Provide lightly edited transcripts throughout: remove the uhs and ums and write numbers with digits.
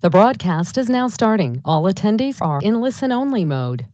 The broadcast is now starting. All attendees are in listen-only mode.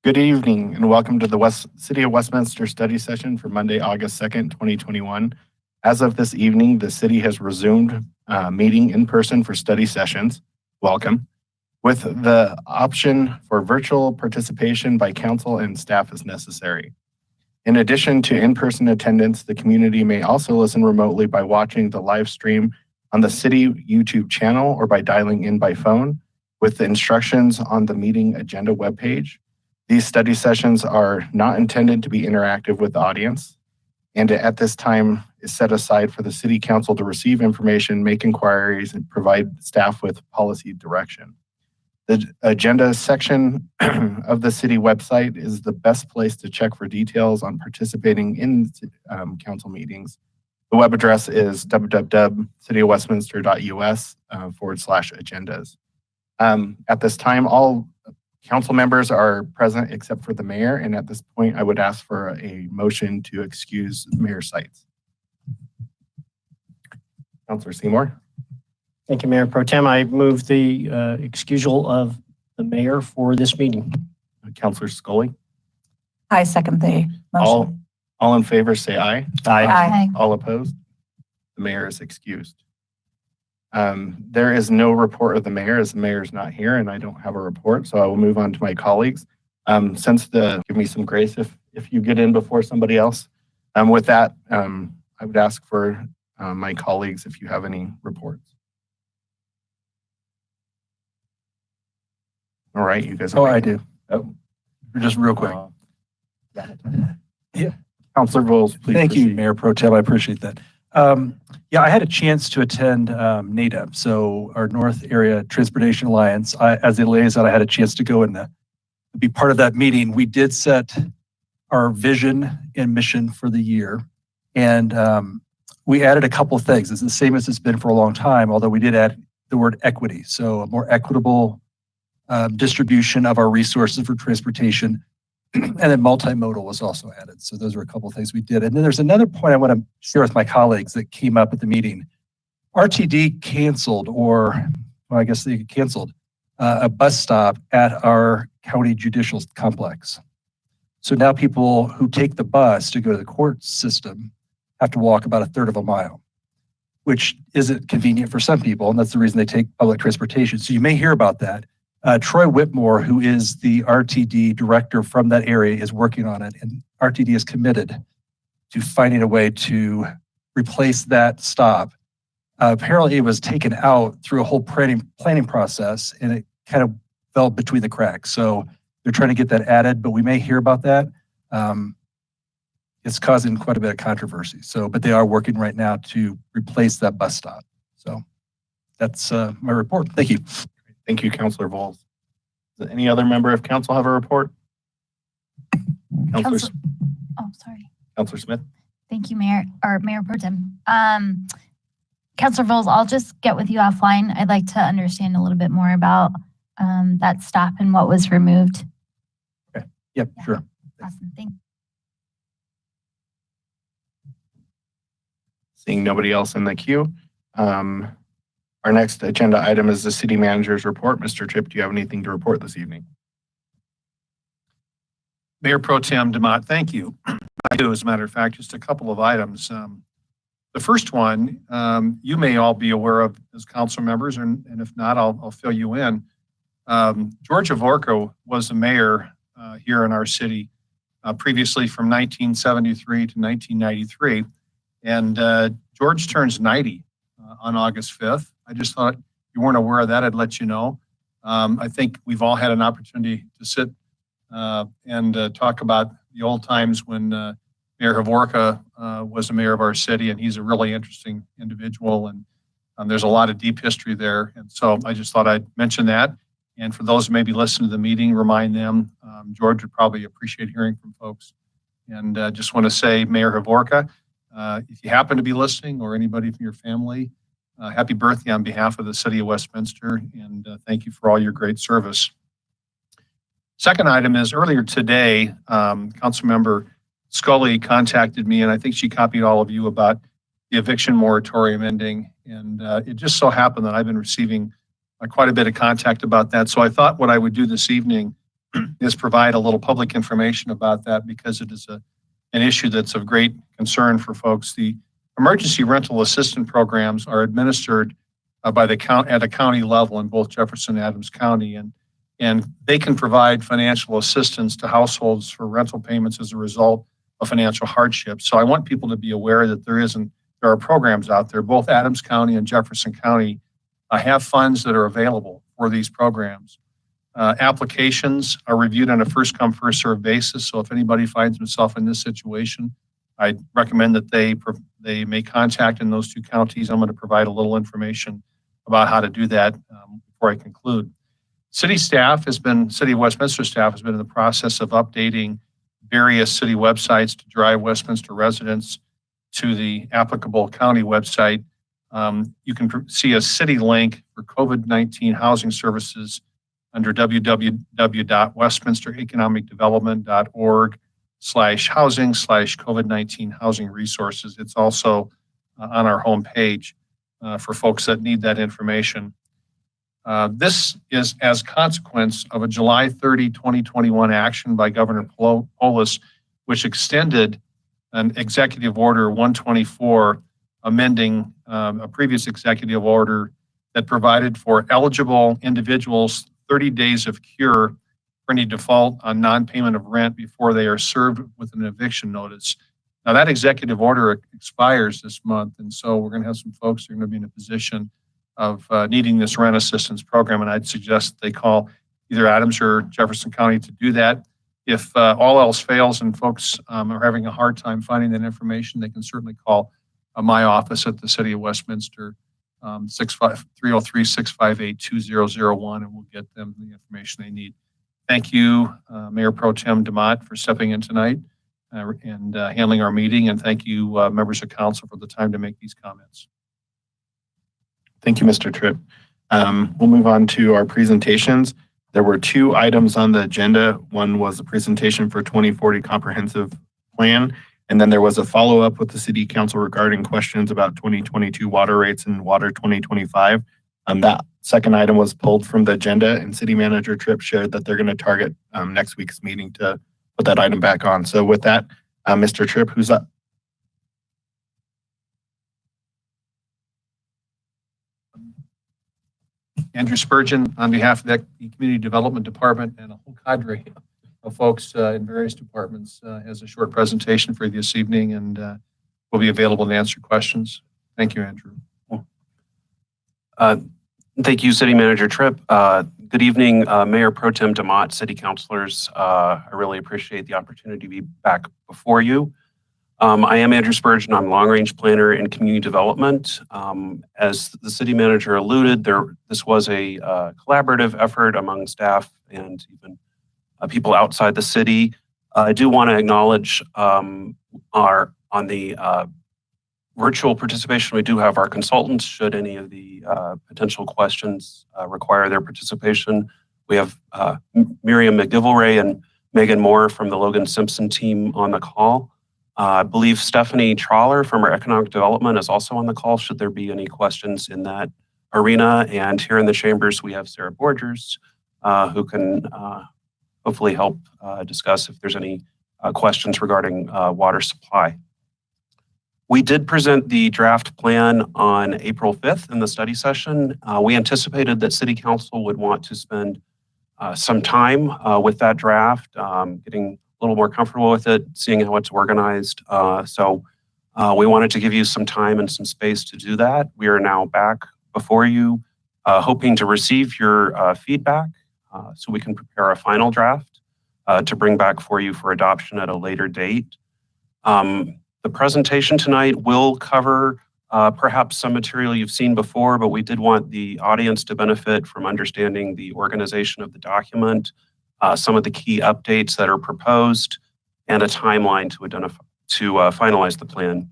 Good evening and welcome to the City of Westminster study session for Monday, August 2nd, 2021. As of this evening, the city has resumed meeting in person for study sessions. Welcome. With the option for virtual participation by council and staff as necessary. In addition to in-person attendance, the community may also listen remotely by watching the live stream on the city YouTube channel or by dialing in by phone with the instructions on the meeting agenda webpage. These study sessions are not intended to be interactive with the audience, and at this time is set aside for the City Council to receive information, make inquiries, and provide staff with policy direction. The agenda section of the city website is the best place to check for details on participating in council meetings. The web address is www.citywestminster.us/agendas. At this time, all council members are present except for the mayor, and at this point, I would ask for a motion to excuse Mayor Seitz. Councilor Seymour. Thank you, Mayor Pro Tem. I move the excusal of the mayor for this meeting. Councilor Scully. I second the motion. All in favor, say aye. Aye. All opposed? The mayor is excused. There is no report of the mayor as the mayor is not here and I don't have a report, so I will move on to my colleagues. Give me some grace if you get in before somebody else. With that, I would ask for my colleagues if you have any reports. All right, you guys. I do. Oh, just real quick. Yeah. Councilor Bowles, please. Thank proceed. you, Mayor Pro Tem. I appreciate that. I had a chance to attend NADA, so our North Area Transportation Alliance. As a liaison, I had a chance to go and be part of that meeting. We did set our vision and mission for the year, and we added a couple of things. It's the same as it's been for a long time, although we did add the word equity, so a more equitable distribution of our resources for transportation. And then multimodal was also added. So those were a couple of things we did. And then there's another point I want to share with my colleagues that came up at the meeting. RTD canceled, I guess they canceled a bus stop at our county judicial complex. So now people who take the bus to go to the court system have to walk about a third of a mile, which isn't convenient for some people. And that's the reason they take public transportation. So you may hear about that. Troy Whitmore, who is the RTD director from that area, is working on it, and RTD is committed to finding a way to replace that stop. Apparently, it was taken out through a whole planning process, and it kind of fell between the cracks. So they're trying to get that added, but we may hear about that. It's causing quite a bit of controversy. But they are working right now to replace that bus stop. So that's my report. Thank you. Thank you, Councilor Bowles. Does any other member of council have a report? Councilor Smith. Thank you, Mayor Pro Tem. Councilor Bowles, I'll just get with you offline. I'd like to understand a little bit more about that stop and what was removed. Okay. Yep, yeah. Sure. Awesome. Thank you. Seeing nobody else in the queue. Our next agenda item is the city manager's report. Mr. Tripp, do you have anything to report this evening? Mayor Pro Tem DeMott, thank you. I do, as a matter of fact, just a couple of items. The first one, you may all be aware of as council members, and if not, I'll fill you in. George Avorka was the mayor here in our city previously from 1973 to 1993. And George turns 90 on August 5th. I just thought you weren't aware of that, I'd let you know. I think we've all had an opportunity to sit and talk about the old times when Mayor Havorka was the mayor of our city, and he's a really interesting individual, and there's a lot of deep history there. And so I just thought I'd mention that. And for those who maybe listen to the meeting, remind them, George would probably appreciate hearing from folks. And just want to say, Mayor Havorka, if you happen to be listening or anybody from your family, happy birthday on behalf of the city of Westminster, and thank you for all your great service. Second item is earlier today, Councilmember Scully contacted me, and I think she copied all of you about the eviction moratorium ending. And it just so happened that I've been receiving quite a bit of contact about that. So I thought what I would do this evening is provide a little public information about that, because it is an issue that's of great concern for folks. The emergency rental assistance programs are administered by the at a county level in both Jefferson and Adams County, and they can provide financial assistance to households for rental payments as a result of financial hardship. So I want people to be aware that there are programs out there. Both Adams County and Jefferson County have funds that are available for these programs. Applications are reviewed on a first come, first served basis. So if anybody finds himself in this situation, I recommend that they make contact in those two counties. I'm going to provide a little information about how to do that before I conclude. City of Westminster staff has been in the process of updating various city websites to drive Westminster residents to the applicable county website. You can see a city link for COVID-19 housing services under www.westminstereconomicdevelopment.org/housing/COVID-19 housing resources. It's also on our homepage for folks that need that information. This is as consequence of a July 30, 2021 action by Governor Polis, which extended an executive order 124, amending a previous executive order that provided for eligible individuals 30 days of cure for any default on non-payment of rent before they are served with an eviction notice. Now that executive order expires this month, and so we're going to have some folks who are going to be in a position of needing this rent assistance program, and I'd suggest they call either Adams or Jefferson County to do that. If all else fails and folks are having a hard time finding that information, they can certainly call my office at the City of Westminster, 303-658-2001, and we'll get them the information they need. Thank you, Mayor Pro Tem DeMott, for stepping in tonight and handling our meeting, and thank you, members of council, for the time to make these comments. Thank you, Mr. Tripp. We'll move on to our presentations. There were two items on the agenda. One was a presentation for 2040 comprehensive plan, and then there was a follow-up with the city council regarding questions about 2022 water rates and water 2025. That second item was pulled from the agenda, and City Manager Tripp shared that they're going to target next week's meeting to put that item back on. So with that, Mr. Tripp, who's up? Andrew Spurgeon, on behalf of the Community Development Department and a whole cadre of folks in various departments, has a short presentation for you this evening, and will be available to answer questions. Thank you, Andrew. Thank you, City Manager Tripp. Good evening, Mayor Pro Tem DeMott, City Councilors. I really appreciate the opportunity to be back before you. I am Andrew Spurgeon. I'm Long Range Planner in Community Development. As the City Manager alluded, this was a collaborative effort among staff and even people outside the city. I do want to acknowledge on the virtual participation, we do have our consultants should any of the potential questions require their participation. We have Miriam McGivelray and Megan Moore from the Logan Simpson team on the call. I believe Stephanie Trawler from our Economic Development is also on the call should there be any questions in that arena. And here in the chambers, we have Sarah Borgers, who can hopefully help discuss if there's any questions regarding water supply. We did present the draft plan on April 5th in the study session. We anticipated that City Council would want to spend some time with that draft, getting a little more comfortable with it, seeing how it's organized. So we wanted to give you some time and some space to do that. We are now back before you, hoping to receive your feedback so we can prepare a final draft to bring back for you for adoption at a later date. The presentation tonight will cover perhaps some material you've seen before, but we did want the audience to benefit from understanding the organization of the document, some of the key updates that are proposed, and a timeline to finalize the plan.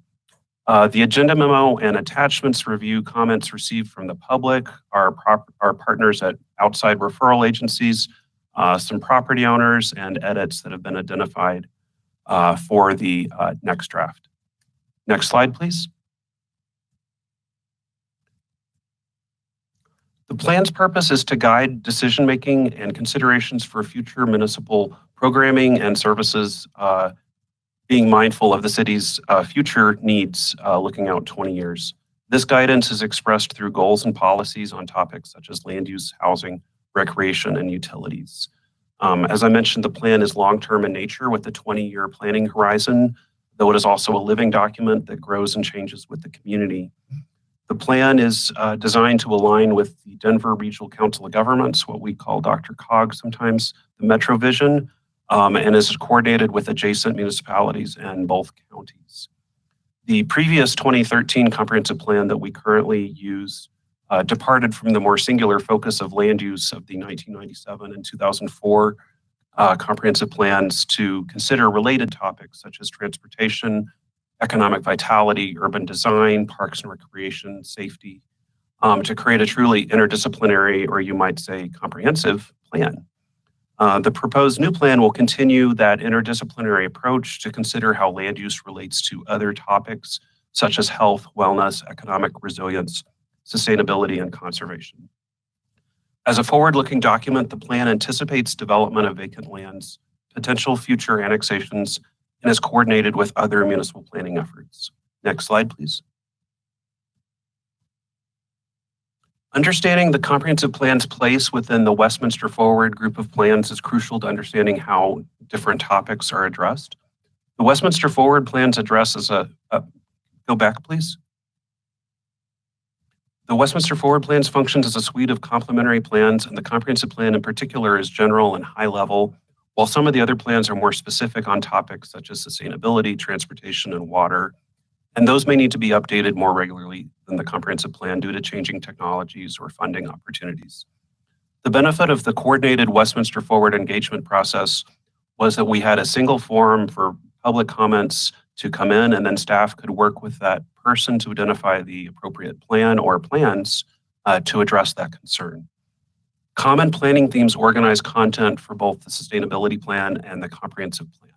The agenda memo and attachments review comments received from the public, our partners at outside referral agencies, some property owners, and edits that have been identified for the next draft. Next slide, please. The plan's purpose is to guide decision-making and considerations for future municipal programming and services, being mindful of the city's future needs looking out 20 years. This guidance is expressed through goals and policies on topics such as land use, housing, recreation, and utilities. As I mentioned, the plan is long-term in nature with a 20-year planning horizon, though it is also a living document that grows and changes with the community. The plan is designed to align with the Denver Regional Council of Governments, what we call Dr. COG sometimes, the Metro Vision, and is coordinated with adjacent municipalities and both counties. The previous 2013 comprehensive plan that we currently use departed from the more singular focus of land use of the 1997 and 2004 comprehensive plans to consider related topics such as transportation, economic vitality, urban design, parks and recreation, safety, to create a truly interdisciplinary, or you might say comprehensive plan. The proposed new plan will continue that interdisciplinary approach to consider how land use relates to other topics such as health, wellness, economic resilience, sustainability, and conservation. As a forward-looking document, the plan anticipates development of vacant lands, potential future annexations, and is coordinated with other municipal planning efforts. Next slide, please. Understanding the comprehensive plan's place within the Westminster Forward group of plans is crucial to understanding how different topics are addressed. The Westminster Forward plans address as go back, please. The Westminster Forward plans functions as a suite of complementary plans, and the comprehensive plan in particular is general and high level, while some of the other plans are more specific on topics such as sustainability, transportation, and water, and those may need to be updated more regularly than the comprehensive plan due to changing technologies or funding opportunities. The benefit of the coordinated Westminster Forward engagement process was that we had a single forum for public comments to come in, and then staff could work with that person to identify the appropriate plan or plans to address that concern. Common planning themes organize content for both the sustainability plan and the comprehensive plan.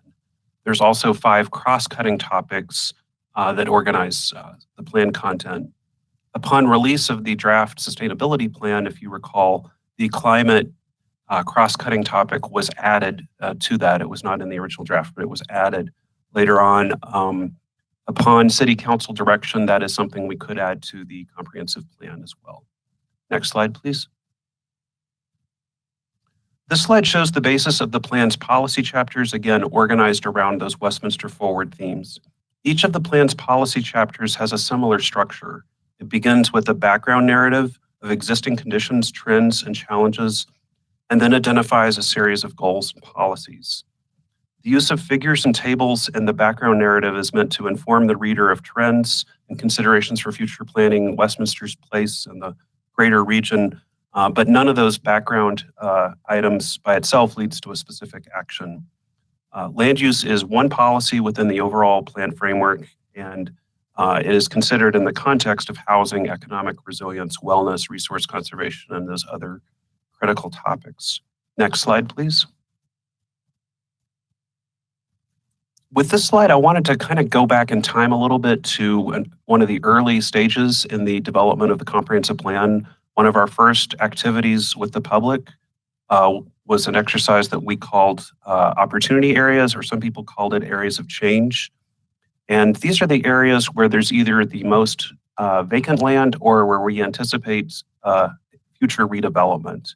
There's also 5 cross-cutting topics that organize the plan content. Upon release of the draft sustainability plan, if you recall, the climate cross-cutting topic was added to that. It was not in the original draft, but it was added later on. Upon City Council direction, that is something we could add to the comprehensive plan as well. Next slide, please. This slide shows the basis of the plan's policy chapters, again, organized around those Westminster Forward themes. Each of the plan's policy chapters has a similar structure. It begins with a background narrative of existing conditions, trends, and challenges, and then identifies a series of goals and policies. The use of figures and tables in the background narrative is meant to inform the reader of trends and considerations for future planning, Westminster's place in the greater region, but none of those background items by itself leads to a specific action. Land use is one policy within the overall plan framework, and it is considered in the context of housing, economic resilience, wellness, resource conservation, and those other critical topics. Next slide, please. With this slide, I wanted to kind of go back in time a little bit to one of the early stages in the development of the comprehensive plan. One of our first activities with the public was an exercise that we called opportunity areas, or some people called it areas of change. And these are the areas where there's either the most vacant land or where we anticipate future redevelopment.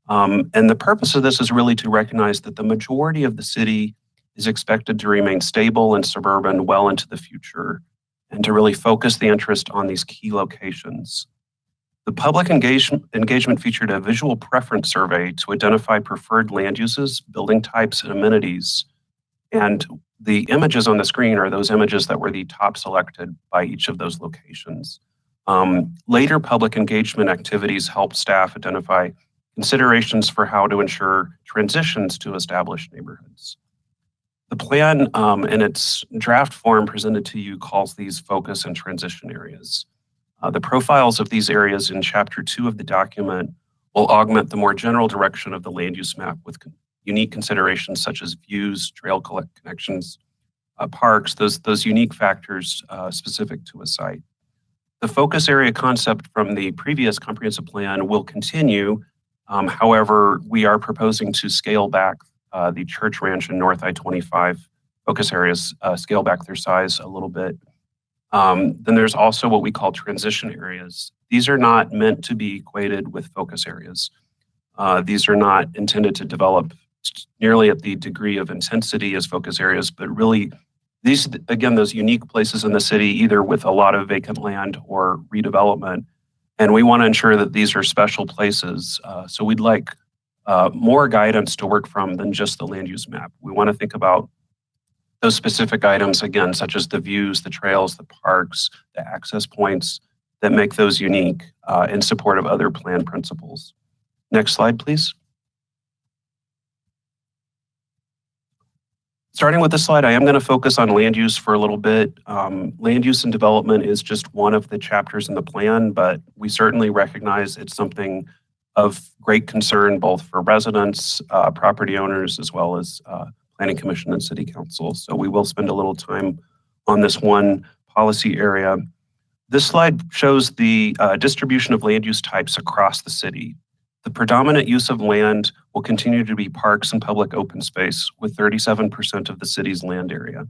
And the purpose of this is really to recognize that the majority of the city is expected to remain stable and suburban well into the future, and to really focus the interest on these key locations. The public engagement featured a visual preference survey to identify preferred land uses, building types, and amenities. And the images on the screen are those images that were the top selected by each of those locations. Later public engagement activities helped staff identify considerations for how to ensure transitions to established neighborhoods. The plan in its draft form presented to you calls these focus and transition areas. The profiles of these areas in Chapter 2 of the document will augment the more general direction of the land use map with unique considerations such as views, trail connections, parks, those unique factors specific to a site. The focus area concept from the previous comprehensive plan will continue. However, we are proposing to scale back the Church Ranch and North I-25 focus areas, scale back their size a little bit. Then there's also what we call transition areas. These are not meant to be equated with focus areas. These are not intended to develop nearly at the degree of intensity as focus areas, but really these, again, those unique places in the city, either with a lot of vacant land or redevelopment. And we want to ensure that these are special places. So we'd like more guidance to work from than just the land use map. We want to think about those specific items, again, such as the views, the trails, the parks, the access points that make those unique in support of other plan principles. Next slide, please. Starting with this slide, I am going to focus on land use for a little bit. Land use and development is just one of the chapters in the plan, but we certainly recognize it's something of great concern both for residents, property owners, as well as Planning Commission and City Council. So we will spend a little time on this one policy area. This slide shows the distribution of land use types across the city. The predominant use of land will continue to be parks and public open space, with 37% of the city's land area.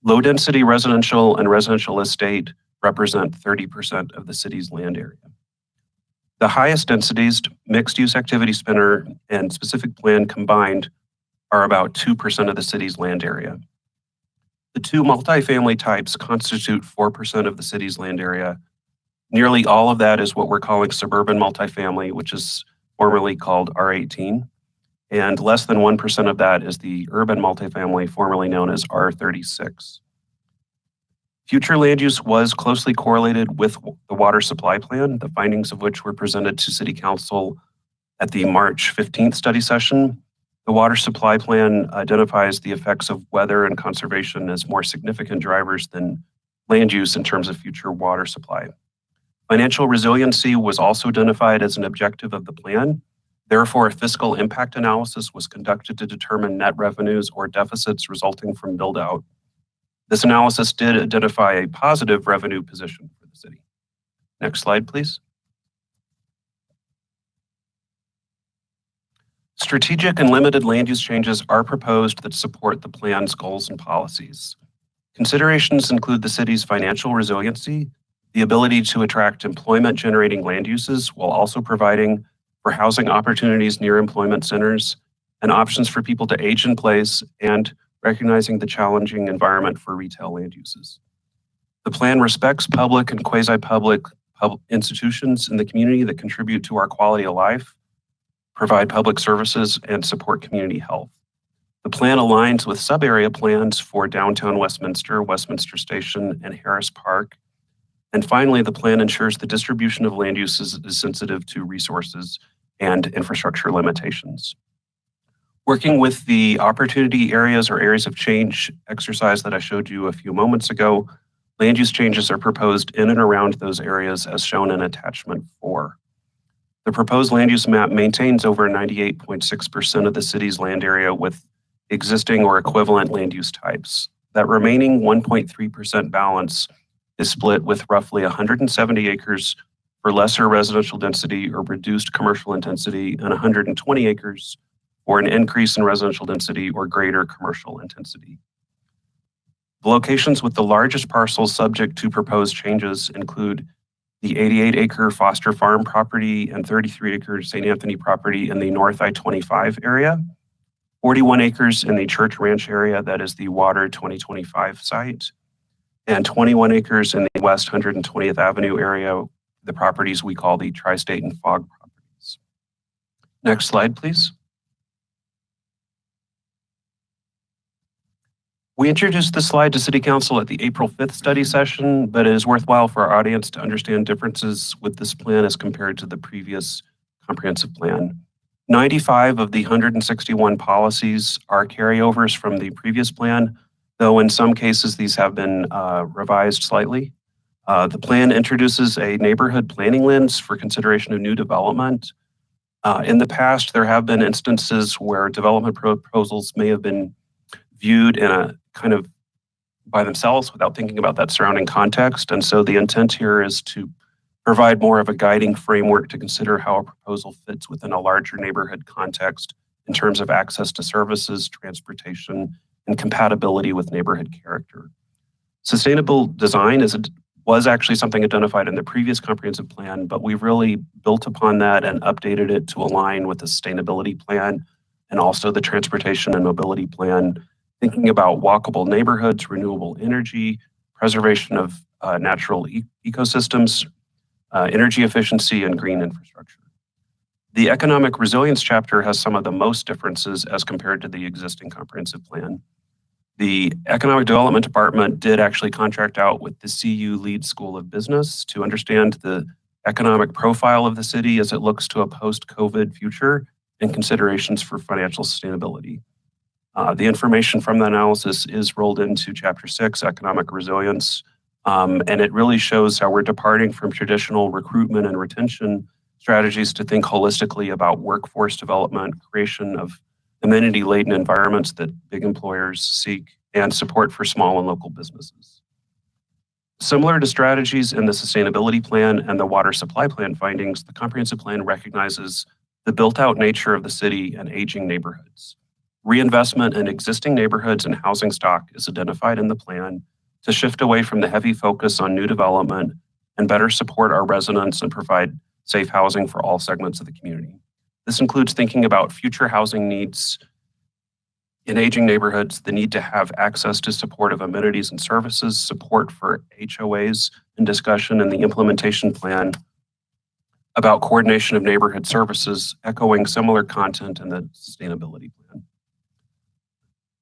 Low-density residential and residential estate represent 30% of the city's land area. The highest densities, mixed-use activity center and specific plan combined, are about 2% of the city's land area. The two multifamily types constitute 4% of the city's land area. Nearly all of that is what we're calling suburban multifamily, which is formerly called R18. And less than 1% of that is the urban multifamily, formerly known as R36. Future land use was closely correlated with the water supply plan, the findings of which were presented to City Council at the March 15th study session. The water supply plan identifies the effects of weather and conservation as more significant drivers than land use in terms of future water supply. Financial resiliency was also identified as an objective of the plan. Therefore, a fiscal impact analysis was conducted to determine net revenues or deficits resulting from build-out. This analysis did identify a positive revenue position for the city. Next slide, please. Strategic and limited land use changes are proposed that support the plan's goals and policies. Considerations include the city's financial resiliency, the ability to attract employment-generating land uses while also providing for housing opportunities near employment centers and options for people to age in place, and recognizing the challenging environment for retail land uses. The plan respects public and quasi-public institutions in the community that contribute to our quality of life, provide public services, and support community health. The plan aligns with sub-area plans for downtown Westminster, Westminster Station, and Harris Park. And finally, the plan ensures the distribution of land uses is sensitive to resources and infrastructure limitations. Working with the opportunity areas or areas of change exercise that I showed you a few moments ago, land use changes are proposed in and around those areas as shown in attachment 4. The proposed land use map maintains over 98.6% of the city's land area with existing or equivalent land use types. That remaining 1.3% balance is split with roughly 170 acres for lesser residential density or reduced commercial intensity and 120 acres for an increase in residential density or greater commercial intensity. The locations with the largest parcels subject to proposed changes include the 88-acre Foster Farm property and 33-acre St. Anthony property in the North I-25 area, 41 acres in the Church Ranch area, that is the Water 2025 site, and 21 acres in the West 120th Avenue area, the properties we call the Tri-State and Fog properties. Next slide, please. We introduced this slide to City Council at the April 5th study session, but it is worthwhile for our audience to understand differences with this plan as compared to the previous comprehensive plan. 95 of the 161 policies are carryovers from the previous plan, though in some cases these have been revised slightly. The plan introduces a neighborhood planning lens for consideration of new development. In the past, there have been instances where development proposals may have been viewed in a kind of by themselves without thinking about that surrounding context. And so the intent here is to provide more of a guiding framework to consider how a proposal fits within a larger neighborhood context in terms of access to services, transportation, and compatibility with neighborhood character. Sustainable design was actually something identified in the previous comprehensive plan, but we've really built upon that and updated it to align with the sustainability plan and also the transportation and mobility plan, thinking about walkable neighborhoods, renewable energy, preservation of natural ecosystems, energy efficiency, and green infrastructure. The economic resilience chapter has some of the most differences as compared to the existing comprehensive plan. The Economic Development Department did actually contract out with the CU Lead School of Business to understand the economic profile of the city as it looks to a post-COVID future and considerations for financial sustainability. The information from the analysis is rolled into Chapter 6, Economic Resilience, and it really shows how we're departing from traditional recruitment and retention strategies to think holistically about workforce development, creation of amenity-laden environments that big employers seek, and support for small and local businesses. Similar to strategies in the sustainability plan and the water supply plan findings, the comprehensive plan recognizes the built-out nature of the city and aging neighborhoods. Reinvestment in existing neighborhoods and housing stock is identified in the plan to shift away from the heavy focus on new development and better support our residents and provide safe housing for all segments of the community. This includes thinking about future housing needs in aging neighborhoods, the need to have access to supportive amenities and services, support for HOAs, and discussion in the implementation plan about coordination of neighborhood services, echoing similar content in the sustainability plan.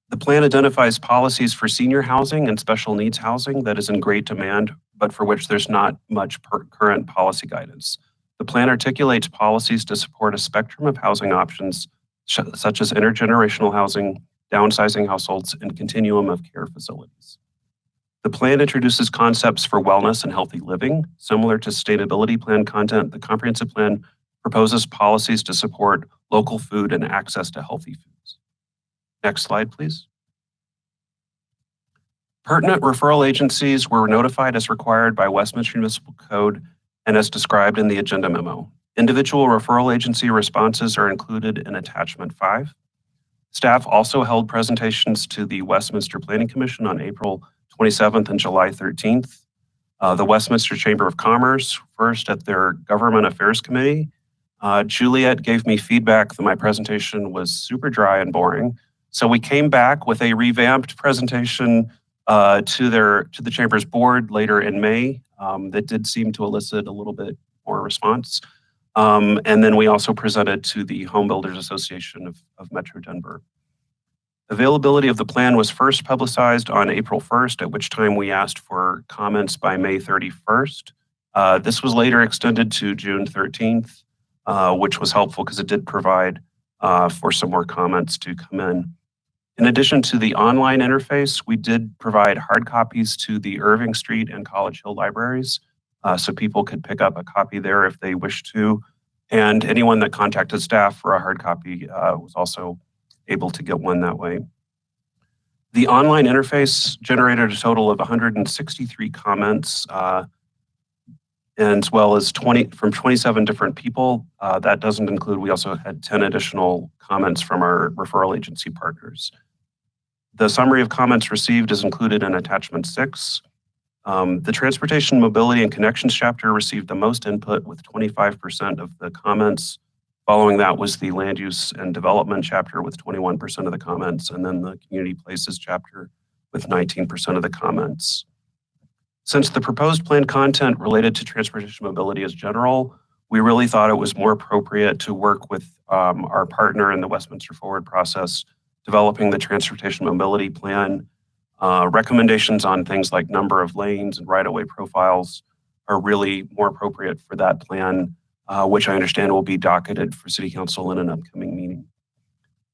The plan identifies policies for senior housing and special needs housing that is in great demand, but for which there's not much current policy guidance. The plan articulates policies to support a spectrum of housing options, such as intergenerational housing, downsizing households, and continuum of care facilities. The plan introduces concepts for wellness and healthy living. Similar to sustainability plan content, the comprehensive plan proposes policies to support local food and access to healthy foods. Next slide, please. Pertinent referral agencies were notified as required by Westminster Municipal Code and as described in the agenda memo. Individual referral agency responses are included in attachment 5. Staff also held presentations to the Westminster Planning Commission on April 27th and July 13th. The Westminster Chamber of Commerce, first at their Government Affairs Committee. Juliet gave me feedback that my presentation was super dry and boring. So we came back with a revamped presentation to the Chamber's board later in May that did seem to elicit a little bit more response. And then we also presented to the Home Builders Association of Metro Denver. Availability of the plan was first publicized on April 1st, at which time we asked for comments by May 31st. This was later extended to June 13th, which was helpful because it did provide for some more comments to come in. In addition to the online interface, we did provide hard copies to the Irving Street and College Hill libraries, so people could pick up a copy there if they wish to. And anyone that contacted staff for a hard copy was also able to get one that way. The online interface generated a total of 163 comments, as well as 20 from 27 different people. That doesn't include, we also had 10 additional comments from our referral agency partners. The summary of comments received is included in attachment 6. The Transportation, Mobility, and Connections chapter received the most input with 25% of the comments. Following that was the Land Use and Development chapter with 21% of the comments, and then the Community Places chapter with 19% of the comments. Since the proposed plan content related to transportation mobility is general, we really thought it was more appropriate to work with our partner in the Westminster Forward process, developing the transportation mobility plan. Recommendations on things like number of lanes and right-of-way profiles are really more appropriate for that plan, which I understand will be docketed for City Council in an upcoming meeting.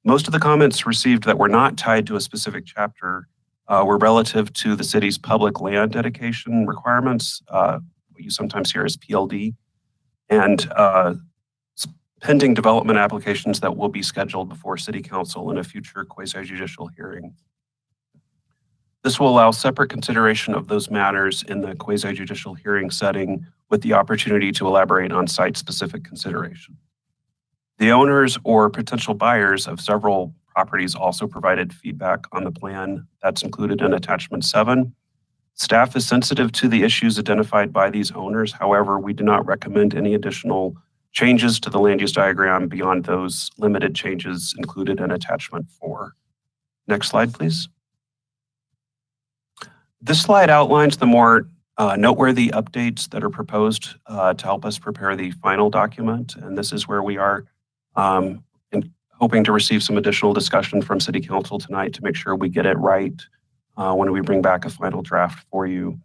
Most of the comments received that were not tied to a specific chapter were relative to the city's public land dedication requirements, what you sometimes hear as PLD, and pending development applications that will be scheduled before City Council in a future quasi-judicial hearing. This will allow separate consideration of those matters in the quasi-judicial hearing setting with the opportunity to elaborate on site-specific consideration. The owners or potential buyers of several properties also provided feedback on the plan. That's included in attachment 7. Staff is sensitive to the issues identified by these owners. However, we do not recommend any additional changes to the land use diagram beyond those limited changes included in attachment 4. Next slide, please. This slide outlines the more noteworthy updates that are proposed to help us prepare the final document. And this is where we are hoping to receive some additional discussion from City Council tonight to make sure we get it right when we bring back a final draft for you.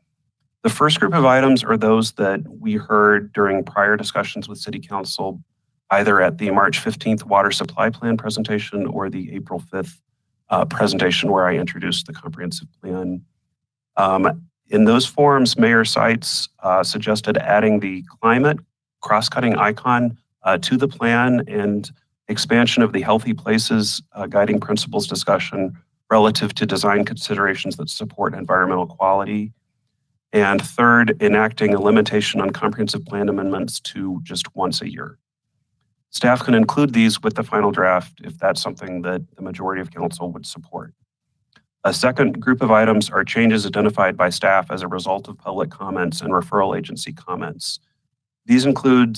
The first group of items are those that we heard during prior discussions with City Council, either at the March 15th water supply plan presentation or the April 5th presentation where I introduced the comprehensive plan. In those forums, Mayor Seitz suggested adding the climate cross-cutting icon to the plan and expansion of the healthy places guiding principles discussion relative to design considerations that support environmental quality. And third, enacting a limitation on comprehensive plan amendments to just once a year. Staff can include these with the final draft if that's something that the majority of council would support. A second group of items are changes identified by staff as a result of public comments and referral agency comments. These include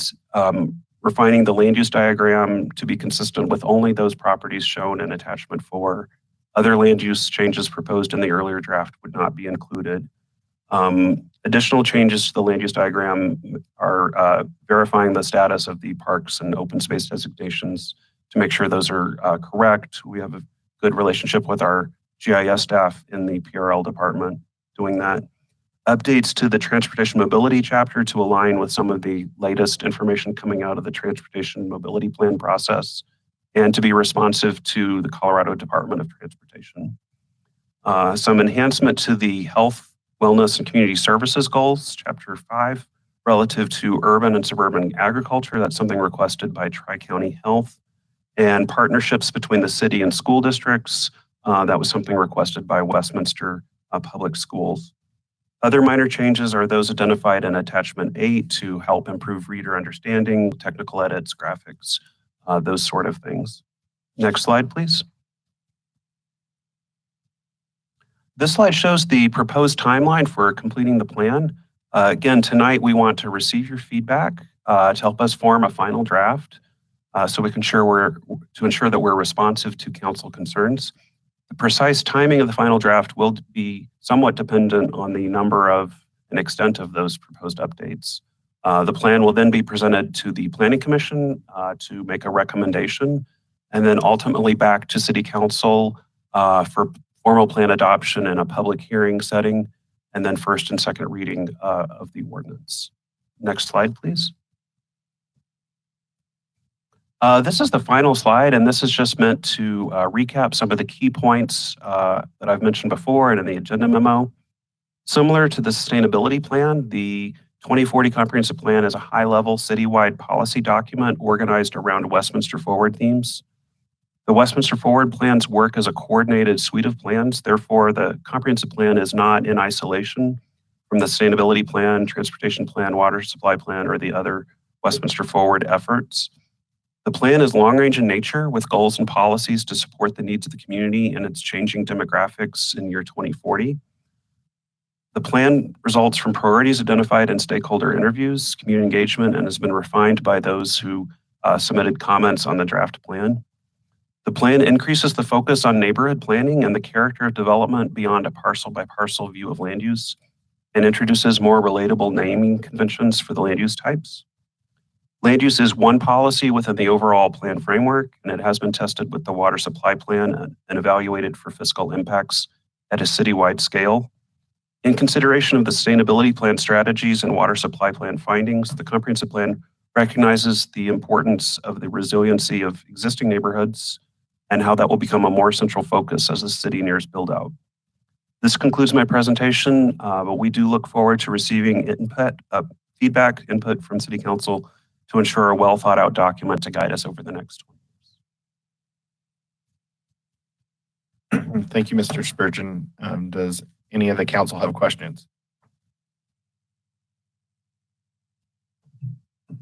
refining the land use diagram to be consistent with only those properties shown in attachment 4. Other land use changes proposed in the earlier draft would not be included. Additional changes to the land use diagram are verifying the status of the parks and open space designations to make sure those are correct. We have a good relationship with our GIS staff in the PRL department doing that. Updates to the transportation mobility chapter to align with some of the latest information coming out of the transportation mobility plan process and to be responsive to the Colorado Department of Transportation. Some enhancement to the health, wellness, and community services goals, chapter 5, relative to urban and suburban agriculture. That's something requested by Tri-County Health. And partnerships between the city and school districts. That was something requested by Westminster Public Schools. Other minor changes are those identified in attachment 8 to help improve reader understanding, technical edits, graphics, those sort of things. Next slide, please. This slide shows the proposed timeline for completing the plan. Again, tonight we want to receive your feedback to help us form a final draft so we can ensure that we're responsive to council concerns. The precise timing of the final draft will be somewhat dependent on the number of and extent of those proposed updates. The plan will then be presented to the Planning Commission to make a recommendation, and then ultimately back to City Council for formal plan adoption in a public hearing setting, and then first and second reading of the ordinance. Next slide, please. This is the final slide, and this is just meant to recap some of the key points that I've mentioned before and in the agenda memo. Similar to the sustainability plan, the 2040 Comprehensive Plan is a high-level citywide policy document organized around Westminster Forward themes. The Westminster Forward plans work as a coordinated suite of plans. Therefore, the Comprehensive Plan is not in isolation from the Sustainability Plan, Transportation Plan, Water Supply Plan, or the other Westminster Forward efforts. The plan is long-range in nature with goals and policies to support the needs of the community and its changing demographics in year 2040. The plan results from priorities identified in stakeholder interviews, community engagement, and has been refined by those who submitted comments on the draft plan. The plan increases the focus on neighborhood planning and the character of development beyond a parcel by parcel view of land use, and introduces more relatable naming conventions for the land use types. Land use is one policy within the overall plan framework, and it has been tested with the water supply plan and evaluated for fiscal impacts at a citywide scale. In consideration of the sustainability plan strategies and water supply plan findings, the comprehensive plan recognizes the importance of the resiliency of existing neighborhoods and how that will become a more central focus as the city nears build out. This concludes my presentation, but we do look forward to receiving feedback, input from City Council to ensure a well thought out document to guide us over the next 20 years. Thank you, Mr. Spurgeon. Does any of the council have questions?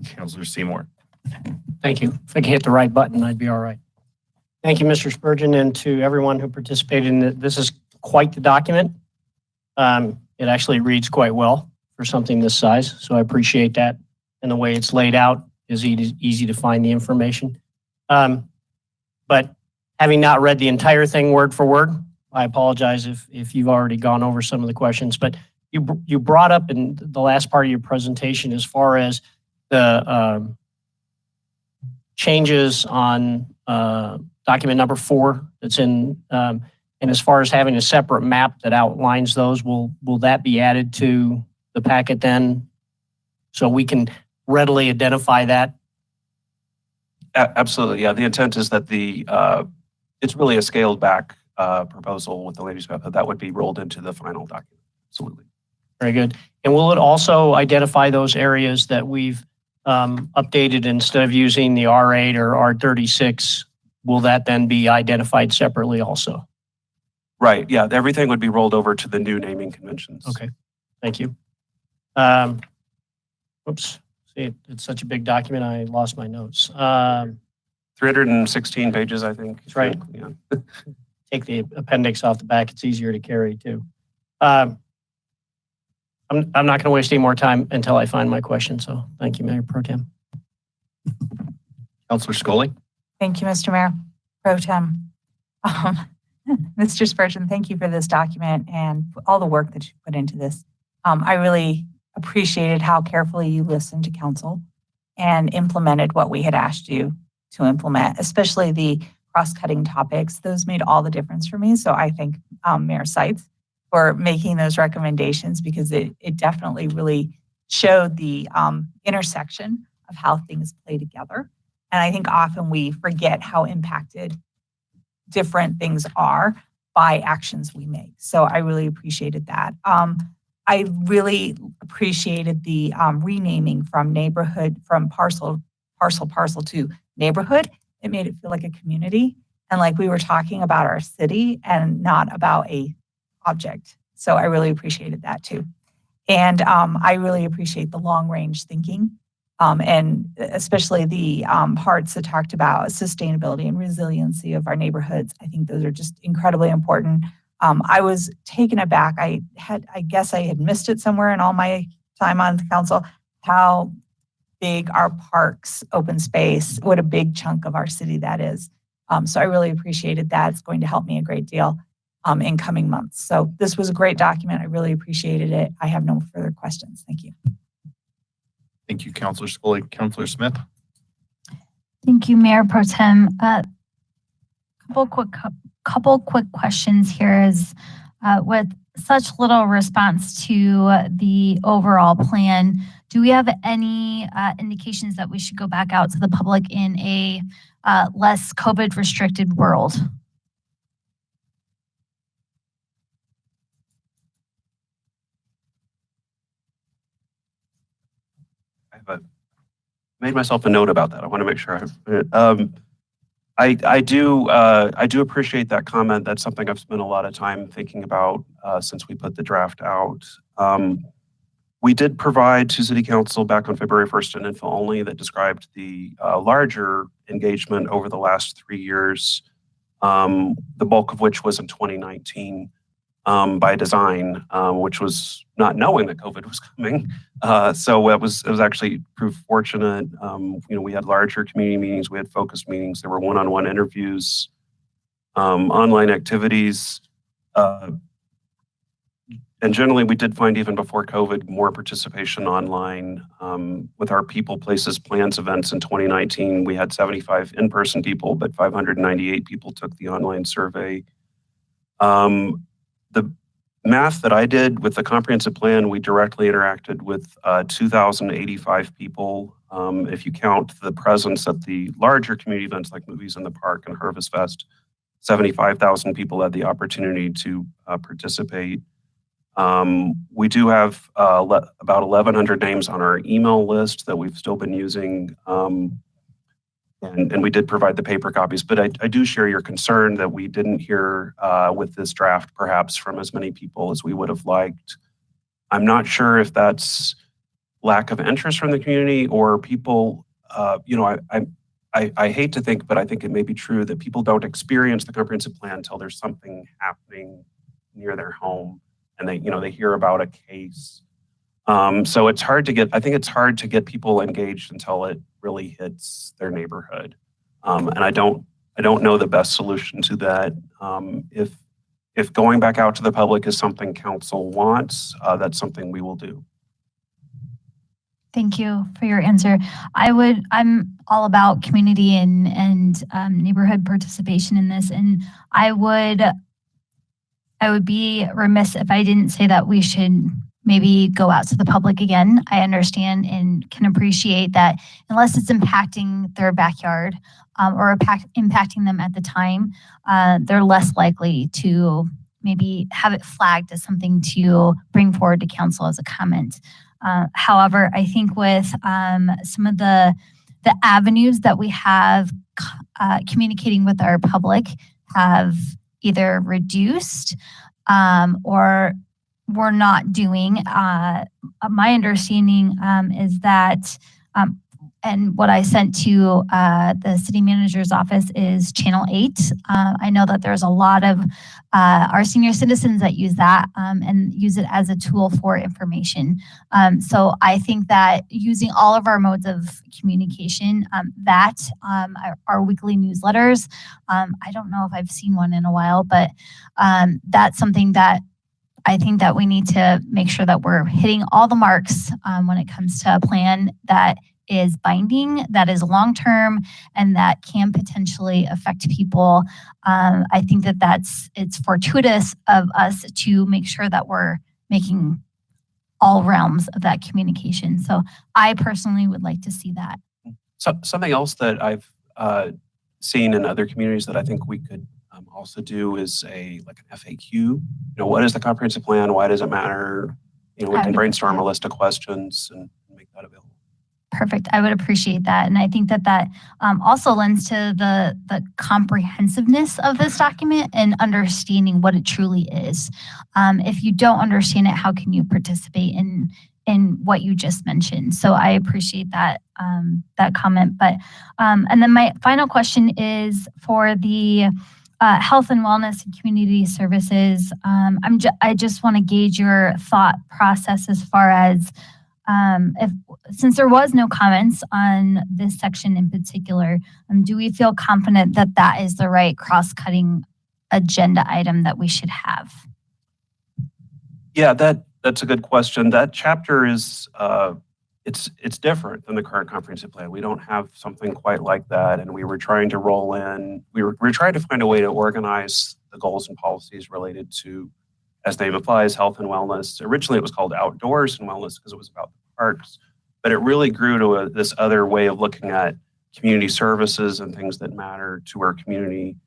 Councilor Seymour. Thank you. If I could hit the right button, I'd be all right. Thank you, Mr. Spurgeon, and to everyone who participated in it. This is quite the document. It actually reads quite well for something this size, so I appreciate that. And the way it's laid out is easy to find the information. But having not read the entire thing word for word, I apologize if you've already gone over some of the questions, but you brought up in the last part of your presentation as far as the changes on document number 4 that's in, and as far as having a separate map that outlines those, will that be added to the packet then so we can readily identify that? Absolutely, yeah. The intent is that it's really a scaled back proposal with the land use map that would be rolled into the final document. Absolutely. Very good. And will it also identify those areas that we've updated instead of using the R8 or R36? Will that then be identified separately also? Right, yeah. Everything would be rolled over to the new naming conventions. Okay, thank you. Oops, see, it's such a big document, I lost my notes. 316 pages, I think. That's right. Yeah. Take the appendix off the back, it's easier to carry too. I'm not going to waste any more time until I find my question, so thank you, Mayor Pro Tem. Councilor Scully. Thank you, Mr. Mayor Pro Tem. Mr. Spurgeon, thank you for this document and all the work that you put into this. I really appreciated how carefully you listened to council and implemented what we had asked you to implement, especially the cross-cutting topics. Those made all the difference for me. So I thank Mayor Seitz for making those recommendations, because it definitely really showed the intersection of how things play together. And I think often we forget how impacted different things are by actions we make. So I really appreciated that. I really appreciated the renaming from neighborhood, from parcel to neighborhood. It made it feel like a community and like we were talking about our city and not about a object. So I really appreciated that too. And I really appreciate the long range thinking, and especially the parts that talked about sustainability and resiliency of our neighborhoods. I think those are just incredibly important. I was taken aback. I guess I had missed it somewhere in all my time on the council, how big our parks, open space, what a big chunk of our city that is. So I really appreciated that. It's going to help me a great deal in coming months. So this was a great document. I really appreciated it. I have no further questions. Thank you. Thank you, Councilor Scully. Councilor Smith. Thank you, Mayor Pro Tem. Couple quick questions here is, with such little response to the overall plan, do we have any indications that we should go back out to the public in a less COVID restricted world? I've made myself a note about that. I want to make sure I do appreciate that comment. That's something I've spent a lot of time thinking about since we put the draft out. We did provide to City Council back on February 1st an info only that described the larger engagement over the last 3 years, the bulk of which was in 2019. by design, which was not knowing that COVID was coming. So it was actually proved fortunate. We had larger community meetings, we had focus meetings, there were one-on-one interviews, online activities. And generally, we did find even before COVID, more participation online. With our People, Places, Plans events in 2019, we had 75 in-person people, but 598 people took the online survey. The math that I did with the comprehensive plan, we directly interacted with 2,085 people. If you count the presence at the larger community events like Movies in the Park and Harvest Fest, 75,000 people had the opportunity to participate. We do have about 1,100 names on our email list that we've still been using. And we did provide the paper copies, but I do share your concern that we didn't hear with this draft perhaps from as many people as we would have liked. I'm not sure if that's lack of interest from the community or people, I hate to think, but I think it may be true that people don't experience the comprehensive plan until there's something happening near their home and they hear about a case. So it's hard to get, I think it's hard to get people engaged until it really hits their neighborhood. And I don't know the best solution to that. If going back out to the public is something council wants, that's something we will do. Thank you for your answer. I'm all about community and neighborhood participation in this, and I would be remiss if I didn't say that we should maybe go out to the public again. I understand and can appreciate that unless it's impacting their backyard or impacting them at the time, they're less likely to maybe have it flagged as something to bring forward to council as a comment. However, I think with some of the avenues that we have communicating with our public have either reduced or we're not doing. My understanding is that, and what I sent to the city manager's office is Channel 8. I know that there's a lot of our senior citizens that use that and use it as a tool for information. So I think that using all of our modes of communication, our weekly newsletters, I don't know if I've seen one in a while, but that's something that I think that we need to make sure that we're hitting all the marks when it comes to a plan that is binding, that is long-term, and that can potentially affect people. I think that it's fortuitous of us to make sure that we're making all realms of that communication. So I personally would like to see that. So something else that I've seen in other communities that I think we could also do is an FAQ. What is the comprehensive plan? Why does it matter? We can brainstorm a list of questions and make that available. Perfect. I would appreciate that. And I think that also lends to the comprehensiveness of this document and understanding what it truly is. If you don't understand it, how can you participate in what you just mentioned? So I appreciate that comment. But and then my final question is for the health and wellness and community services. I just want to gauge your thought process as far as since there was no comments on this section in particular, do we feel confident that that is the right cross-cutting agenda item that we should have? Yeah, that's a good question. That chapter is it's different than the current comprehensive plan. We don't have something quite like that, and we were trying to roll in. We were trying to find a way to organize the goals and policies related to, as the name implies, health and wellness. Originally, it was called outdoors and wellness because it was about the parks, but it really grew to this other way of looking at community services and things that matter to our community.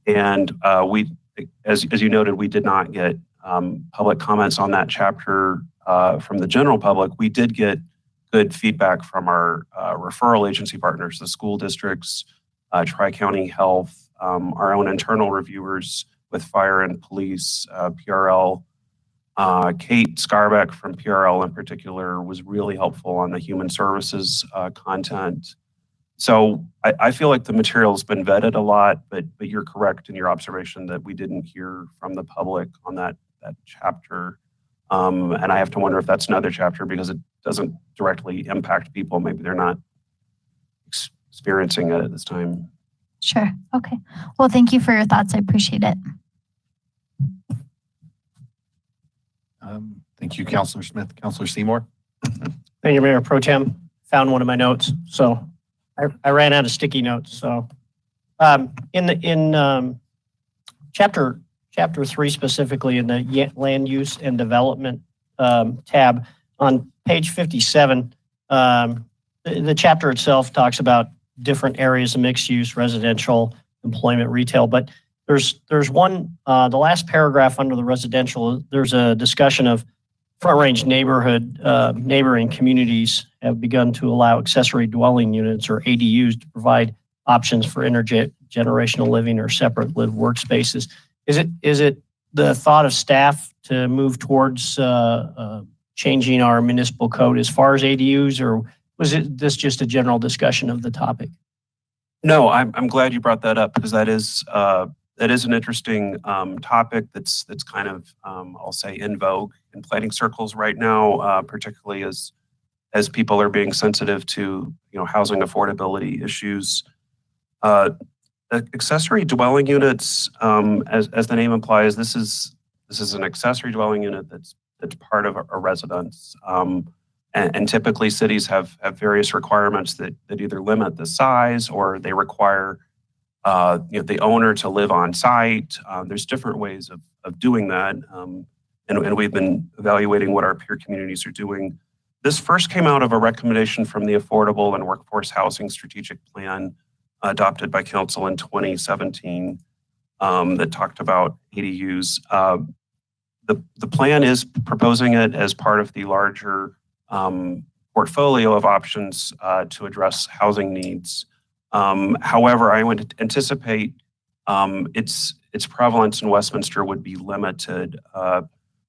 And we, as you noted, we did not get public comments on that chapter from the general public. We did get good feedback from our referral agency partners, the school districts, Tri-County Health, our own internal reviewers with fire and police, PRL. Kate Scarbeck from PRL in particular was really helpful on the human services content. So I feel like the material has been vetted a lot, but you're correct in your observation that we didn't hear from the public on that that chapter. And I have to wonder if that's another chapter because it doesn't directly impact people. Maybe they're not experiencing it at this time. Sure. Okay. Well, thank you for your thoughts. I appreciate it. Thank you, Counselor Smith. Counselor Seymour? Thank you, Mayor Pro Tem. Found one of my notes, so I ran out of sticky notes. So in chapter 3 specifically in the land use and development tab on page 57, the chapter itself talks about different areas of mixed use, residential, employment, retail, but there's one, the last paragraph under the residential, there's a discussion of Front Range neighborhood, neighboring communities have begun to allow accessory dwelling units or ADUs to provide options for intergenerational living or separate live workspaces. Is it the thought of staff to move towards changing our municipal code as far as ADUs, or was this just a general discussion of the topic? No, I'm glad you brought that up because that is an interesting topic that's kind of I'll say in vogue in planning circles right now, particularly as people are being sensitive to housing affordability issues. Accessory dwelling units, as the name implies, this is an accessory dwelling unit that's part of a residence. And typically cities have various requirements that either limit the size or they require the owner to live on site. There's different ways of doing that. And we've been evaluating what our peer communities are doing. This first came out of a recommendation from the Affordable and Workforce Housing Strategic Plan adopted by Council in 2017 that talked about ADUs. The plan is proposing it as part of the larger portfolio of options to address housing needs. However, I would anticipate its prevalence in Westminster would be limited.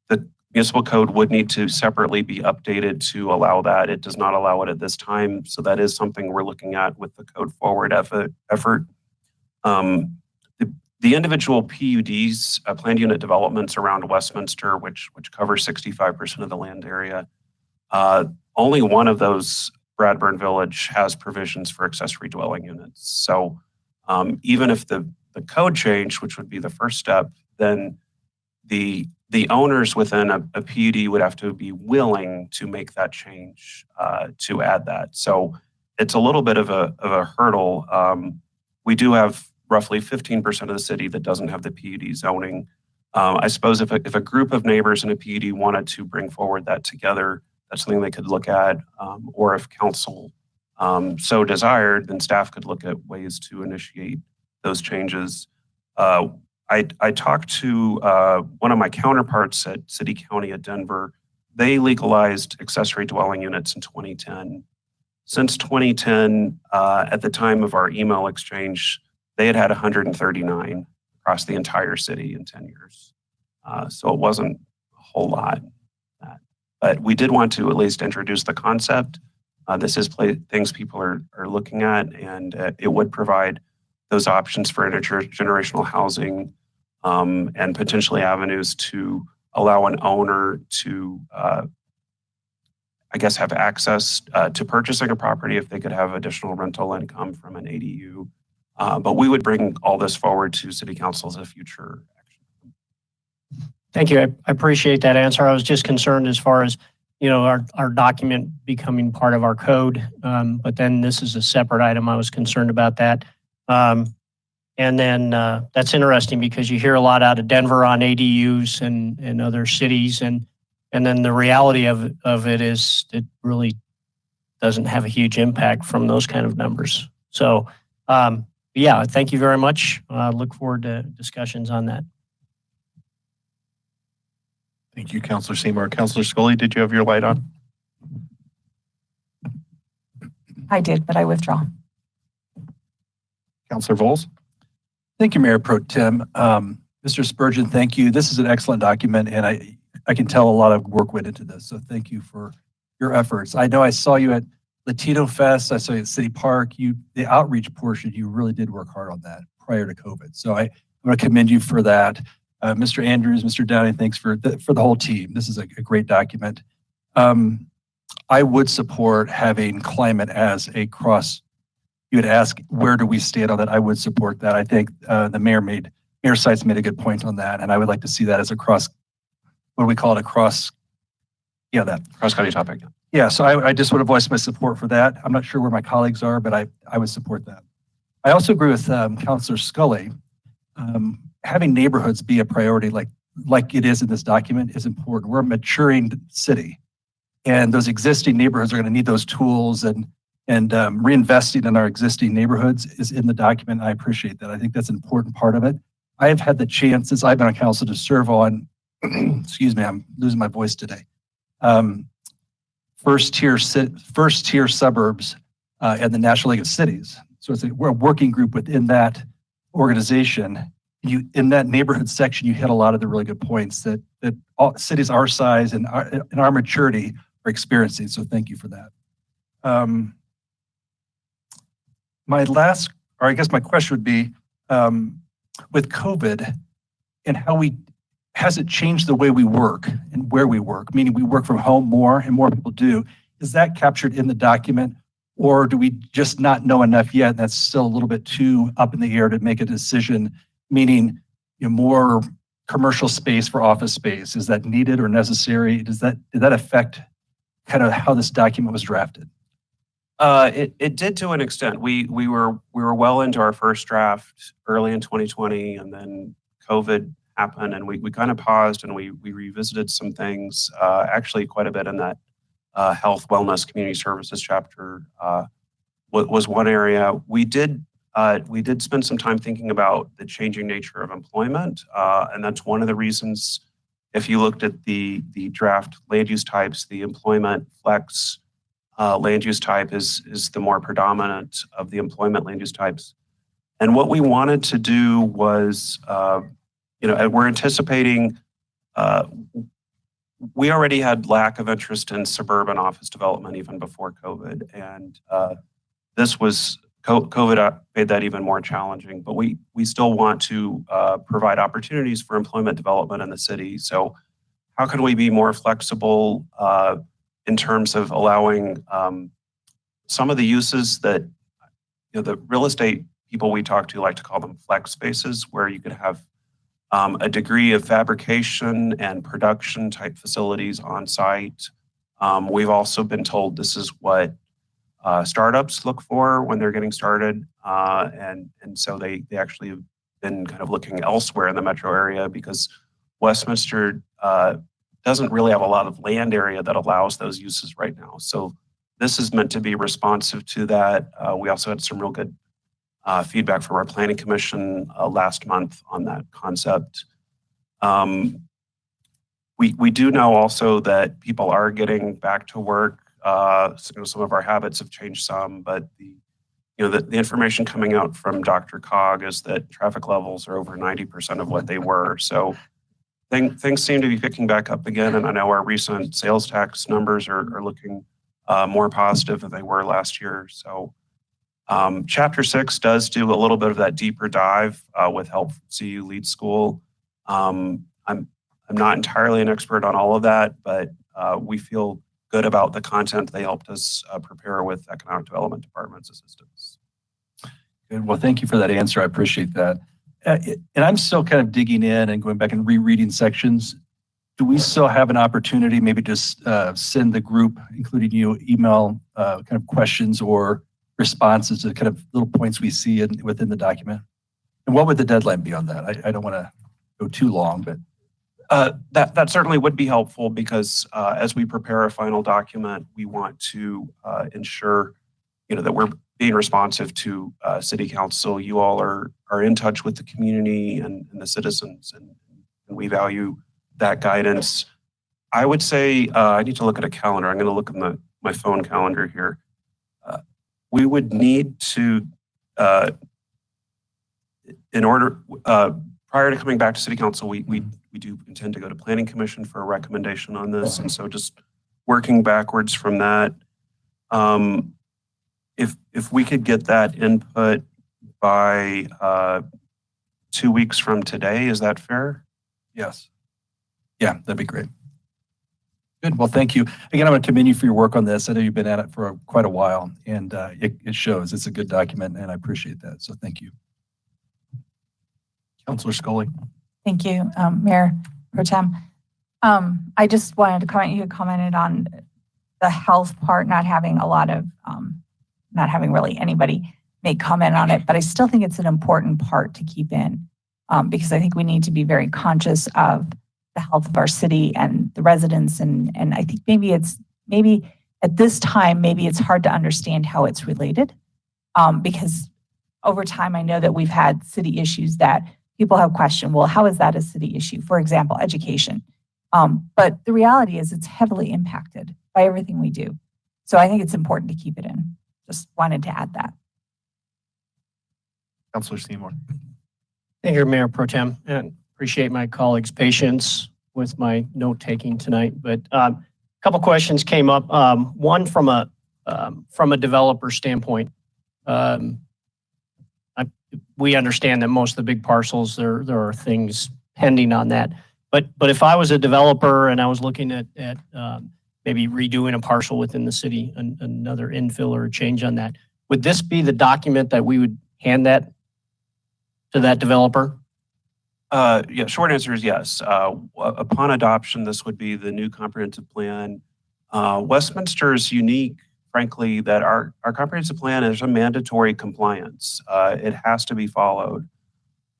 The municipal code would need to separately be updated to allow that. It does not allow it at this time, so that is something we're looking at with the code forward effort. The individual PUDs, planned unit developments around Westminster, which cover 65% of the land area, only one of those, Bradburn Village, has provisions for accessory dwelling units. So even if the code changed, which would be the first step, then the owners within a PUD would have to be willing to make that change to add that. So it's a little bit of a hurdle. We do have roughly 15% of the city that doesn't have the PUD zoning. I suppose if a group of neighbors in a PUD wanted to bring forward that together, that's something they could look at. Or if council so desired, then staff could look at ways to initiate those changes. I talked to one of my counterparts at City County at Denver. They legalized accessory dwelling units in 2010. Since 2010, at the time of our email exchange, they had 139 across the entire city in 10 years. So it wasn't a whole lot. But we did want to at least introduce the concept. This is things people are looking at, and it would provide those options for intergenerational housing and potentially avenues to allow an owner to, have access to purchasing a property if they could have additional rental income from an ADU. But we would bring all this forward to City Council as a future action. Thank you. I appreciate that answer. I was just concerned as far as our document becoming part of our code, but then this is a separate item. I was concerned about that. And then that's interesting because you hear a lot out of Denver on ADUs and other cities, and then the reality of it is it really doesn't have a huge impact from those kind of numbers. So yeah, thank you very much. Look forward to discussions on that. Thank you, Counselor Seymour. Counselor Scully, did you have your light on? I did, but I withdraw. Counselor Vols? Thank you, Mayor Pro Tem. Mr. Spurgeon, thank you. This is an excellent document, and I can tell a lot of work went into this. So thank you for your efforts. I know I saw you at Latino Fest. I saw you at City Park. The outreach portion, you really did work hard on that prior to COVID. So I want to commend you for that. Mr. Andrews, Mr. Downey, thanks for the whole team. This is a great document. I would support having climate as a cross. You would ask, where do we stand on that? I would support that. I think the Mayor Sites made a good point on that, and I would like to see that as a cross, what do we call it, a cross, that. Cross-county topic. Yeah, so I just want to voice my support for that. I'm not sure where my colleagues are, but I would support that. I also agree with Councilor Scully. Having neighborhoods be a priority like it is in this document is important. We're a maturing city, and those existing neighborhoods are going to need those tools, and reinvesting in our existing neighborhoods is in the document. I appreciate that. I think that's an important part of it. I have had the chance since I've been on council to serve on, excuse me, I'm losing my voice today. First tier suburbs and the National League of Cities. So we're a working group within that organization. In that neighborhood section, you hit a lot of the really good points that all cities our size and our maturity are experiencing. So thank you for that. My question would be, with COVID and has it changed the way we work and where we work? Meaning we work from home more and more people do. Is that captured in the document, or do we just not know enough yet? And that's still a little bit too up in the air to make a decision, meaning more commercial space for office space. Is that needed or necessary? Did that affect kind of how this document was drafted? It did to an extent. We were well into our first draft early in 2020, and then COVID happened, and we kind of paused and we revisited some things. Actually, quite a bit in that health, wellness, community services chapter was one area. We did spend some time thinking about the changing nature of employment, and that's one of the reasons. If you looked at the draft land use types, the employment flex land use type is the more predominant of the employment land use types. And what we wanted to do was, we're anticipating, we already had lack of interest in suburban office development even before COVID. And COVID made that even more challenging, but we still want to provide opportunities for employment development in the city. So how can we be more flexible in terms of allowing some of the uses that, the real estate people we talk to like to call them flex spaces, where you could have a degree of fabrication and production type facilities on site. We've also been told this is what startups look for when they're getting started. And so they actually have been kind of looking elsewhere in the metro area because Westminster doesn't really have a lot of land area that allows those uses right now. So this is meant to be responsive to that. We also had some real good feedback from our planning commission last month on that concept. We do know also that people are getting back to work. Some of our habits have changed some, but the information coming out from Dr. Cog is that traffic levels are over 90% of what they were. So things seem to be picking back up again, and I know our recent sales tax numbers are looking more positive than they were last year. So Chapter 6 does do a little bit of that deeper dive with help from CU Lead School. I'm not entirely an expert on all of that, but we feel good about the content they helped us prepare with Economic Development Department's assistance. Good. Well, thank you for that answer. I appreciate that. And I'm still kind of digging in and going back and rereading sections. Do we still have an opportunity, maybe just send the group, including you, email kind of questions or responses to kind of little points we see within the document? And what would the deadline be on that? I don't want to go too long, but that certainly would be helpful because as we prepare a final document, we want to ensure that we're being responsive to City Council. You all are in touch with the community and the citizens, and we value that guidance. I would say I need to look at a calendar. I'm going to look in my phone calendar here. We would need to, in order, prior to coming back to City Council, we do intend to go to Planning Commission for a recommendation on this. And so just working backwards from that, if we could get that input by 2 weeks from today, is that fair? Yes. Yeah, that'd be great. Good. Well, thank you. Again, I want to commend you for your work on this. I know you've been at it for quite a while, and it shows. It's a good document, and I appreciate that. So thank you. Counselor Scully. Thank you, Mayor Pro Tem. I just wanted to comment, you had commented on the health part, not having not having really anybody make comment on it, but I still think it's an important part to keep in, because I think we need to be very conscious of the health of our city and the residents. And I think maybe at this time, maybe it's hard to understand how it's related, because over time, I know that we've had city issues that people have questioned, well, how is that a city issue? For example, education. But the reality is it's heavily impacted by everything we do. So I think it's important to keep it in. Just wanted to add that. Counselor Seymour. Thank you, Mayor Pro Tem, and appreciate my colleagues' patience with my note-taking tonight. But a couple questions came up. One from a developer standpoint. We understand that most of the big parcels, there are things pending on that. But if I was a developer and I was looking at maybe redoing a parcel within the city, another infill or a change on that, would this be the document that we would hand that to that developer? Yeah, short answer is yes. Upon adoption, this would be the new comprehensive plan. Westminster is unique, frankly, that our comprehensive plan is a mandatory compliance. It has to be followed.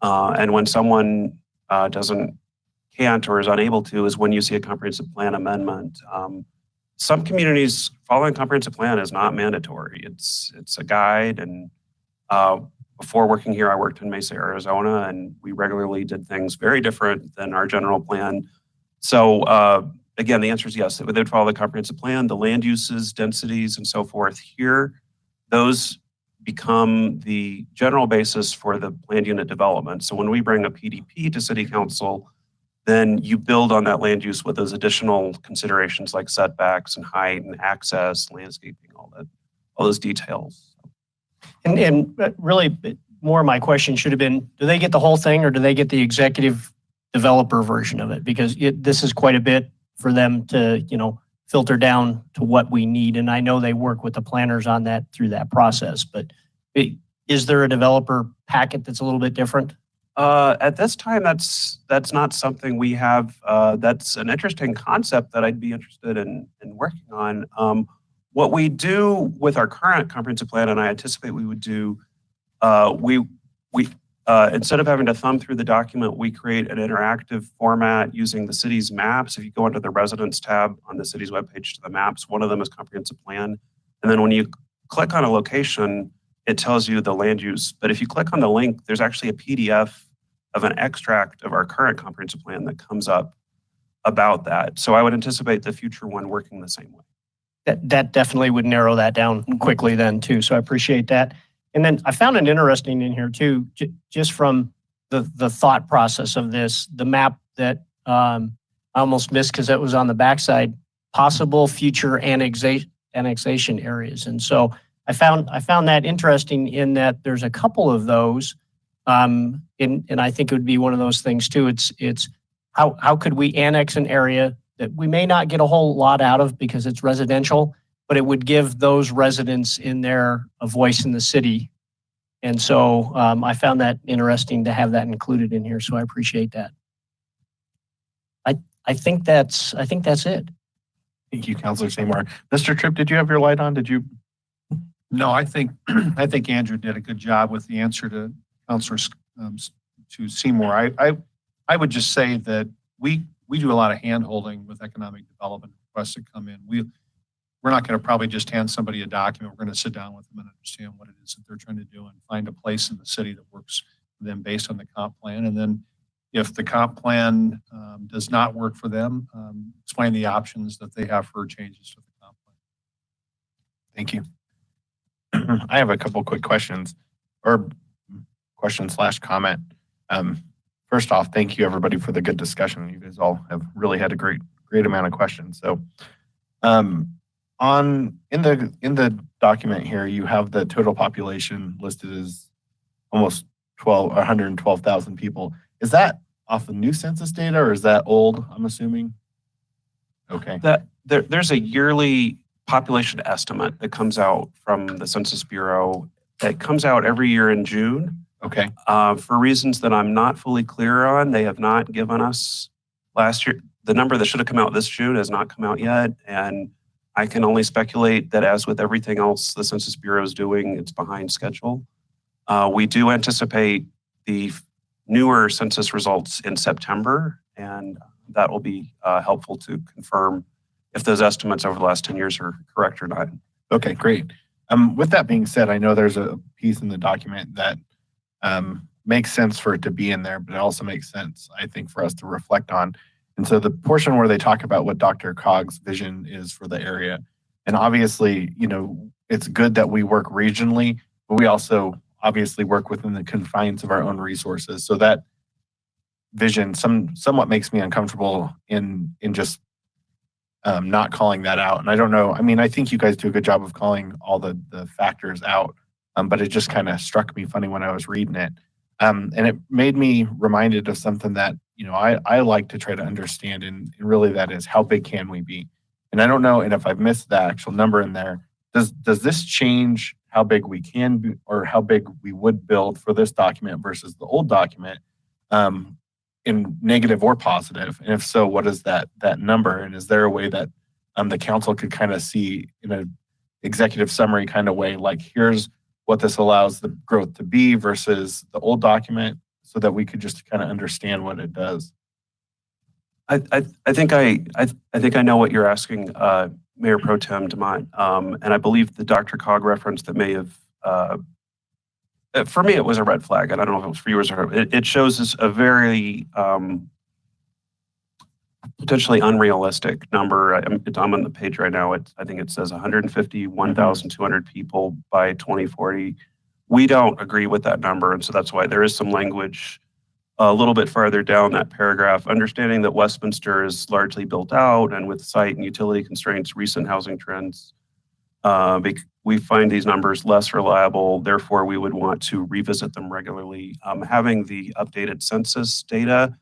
And when someone can't or is unable to is when you see a comprehensive plan amendment. Some communities following comprehensive plan is not mandatory. It's a guide. And before working here, I worked in Mesa, Arizona, and we regularly did things very different than our general plan. So again, the answer is yes. They would follow the comprehensive plan, the land uses, densities, and so forth. Here, those become the general basis for the planned unit development. So when we bring a PDP to City Council, then you build on that land use with those additional considerations like setbacks and height and access, landscaping, all those details. And really, more of my question should have been, do they get the whole thing or do they get the executive developer version of it? Because this is quite a bit for them to, filter down to what we need. And I know they work with the planners on that through that process, but is there a developer packet that's a little bit different? At this time, that's not something we have. That's an interesting concept that I'd be interested in working on. What we do with our current comprehensive plan, and I anticipate we would do, we instead of having to thumb through the document, we create an interactive format using the city's maps. If you go into the residents tab on the city's webpage to the maps, one of them is comprehensive plan. And then when you click on a location, it tells you the land use. But if you click on the link, there's actually a PDF of an extract of our current comprehensive plan that comes up about that. So I would anticipate the future one working the same way. That definitely would narrow that down quickly then too. So I appreciate that. And then I found it interesting in here too, just from the thought process of this, the map that I almost missed because it was on the backside, possible future annexation areas. And so I found that interesting in that there's a couple of those. And I think it would be one of those things too. It's how could we annex an area that we may not get a whole lot out of because it's residential, but it would give those residents in there a voice in the city. And so I found that interesting to have that included in here. So I appreciate that. I think that's it. Thank you, Counselor Seymour. Mr. Tripp, did you have your light on? Did you? No, I think Andrew did a good job with the answer to Counselor to Seymour. I would just say that we do a lot of hand-holding with economic development requests that come in. We're not going to probably just hand somebody a document. We're going to sit down with them and understand what it is that they're trying to do and find a place in the city that works for them based on the comp plan. And then if the comp plan does not work for them, explain the options that they have for changes to the comp plan. Thank you. I have a couple quick questions or question/comment. First off, thank you everybody for the good discussion. You guys all have really had a great amount of questions. So in the document here, you have the total population listed as almost 112,000 people. Is that off the new census data, or is that old, I'm assuming? Okay, There's a yearly population estimate that comes out from the Census Bureau that comes out every year in June. okay, For reasons that I'm not fully clear on, they have not given us last year. The number that should have come out this June has not come out yet. And I can only speculate that as with everything else the Census Bureau is doing, it's behind schedule. We do anticipate the newer census results in September, and that will be helpful to confirm if those estimates over the last 10 years are correct or not. okay, great. With that being said, I know there's a piece in the document that makes sense for it to be in there, but it also makes sense, I think, for us to reflect on. And so the portion where they talk about what Dr. Cog's vision is for the area, and obviously, it's good that we work regionally, but we also obviously work within the confines of our own resources. So that vision somewhat makes me uncomfortable in just not calling that out. And I don't know, I mean, I think you guys do a good job of calling all the factors out, but it just kind of struck me funny when I was reading it. And it made me reminded of something that, I like to try to understand, and really that is, how big can we be? And I don't know, and if I've missed the actual number in there, does this change how big we can be, or how big we would build for this document versus the old document, in negative or positive? And if so, what is that number? And is there a way that the council could kind of see in an executive summary kind of way, like, here's what this allows the growth to be versus the old document, so that we could just kind of understand what it does? I think I know what you're asking, Mayor Pro Tem Demott, and I believe the Dr. Cog reference that may have, for me, it was a red flag. And I don't know if it was for you or it shows us a very potentially unrealistic number. I'm on the page right now. I think it says 151,200 people by 2040. We don't agree with that number, and so that's why there is some language a little bit farther down that paragraph, understanding that Westminster is largely built out, and with site and utility constraints, recent housing trends, we find these numbers less reliable. Therefore, we would want to revisit them regularly. Having the updated census data,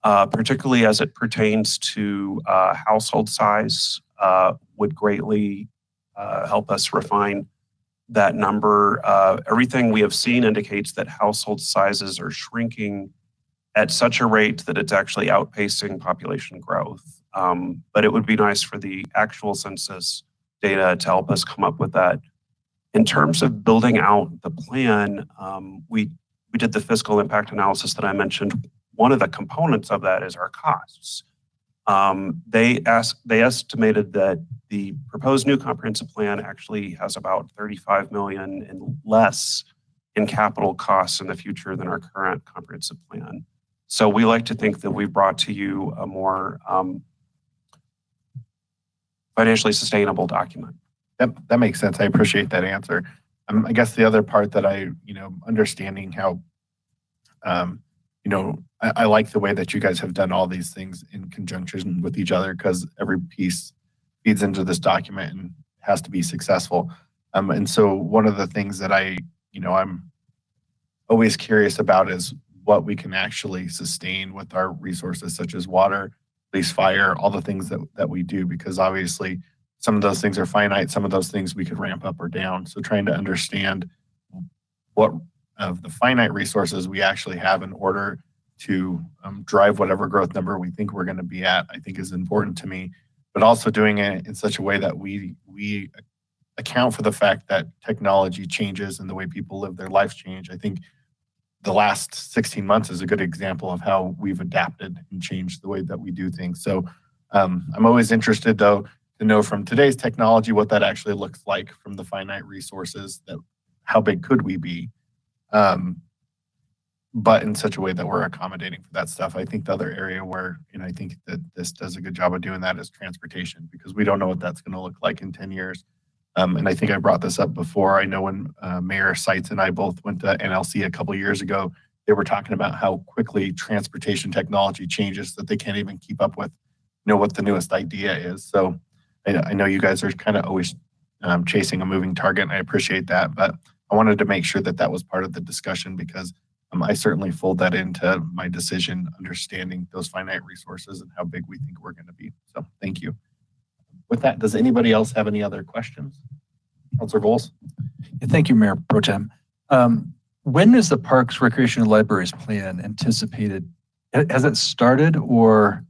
particularly as it pertains to household size, would greatly help us refine that number. Everything we have seen indicates that household sizes are shrinking at such a rate that it's actually outpacing population growth. But it would be nice for the actual census data to help us come up with that. In terms of building out the plan, we did the fiscal impact analysis that I mentioned. One of the components of that is our costs. They estimated that the proposed new comprehensive plan actually has about $35 million and less in capital costs in the future than our current comprehensive plan. So we like to think that we've brought to you a more financially sustainable document. That makes sense. I appreciate that answer. I guess the other part that understanding how, I like the way that you guys have done all these things in conjunction with each other, because every piece feeds into this document and has to be successful. And so one of the things that I'm always curious about is what we can actually sustain with our resources, such as water, police, fire, all the things that we do, because obviously some of those things are finite, some of those things we could ramp up or down. So trying to understand what of the finite resources we actually have in order to drive whatever growth number we think we're going to be at, I think is important to me, but also doing it in such a way that we account for the fact that technology changes and the way people live their lives change. I think the last 16 months is a good example of how we've adapted and changed the way that we do things. So I'm always interested, though, to know from today's technology what that actually looks like from the finite resources, that how big could we be, but in such a way that we're accommodating for that stuff. I think the other area where, and I think that this does a good job of doing that, is transportation, because we don't know what that's going to look like in 10 years. And I think I brought this up before. I know when Mayor Seitz and I both went to NLC a couple of years ago, they were talking about how quickly transportation technology changes, that they can't even keep up with, what the newest idea is. So I know you guys are kind of always chasing a moving target, and I appreciate that. But I wanted to make sure that that was part of the discussion, because I certainly fold that into my decision, understanding those finite resources and how big we think we're going to be. So thank you. With that, does anybody else have any other questions? Councilor Bowles? Yeah, thank you, Mayor Pro Tem. When is the Parks, Recreation, and Libraries plan anticipated? Has it started or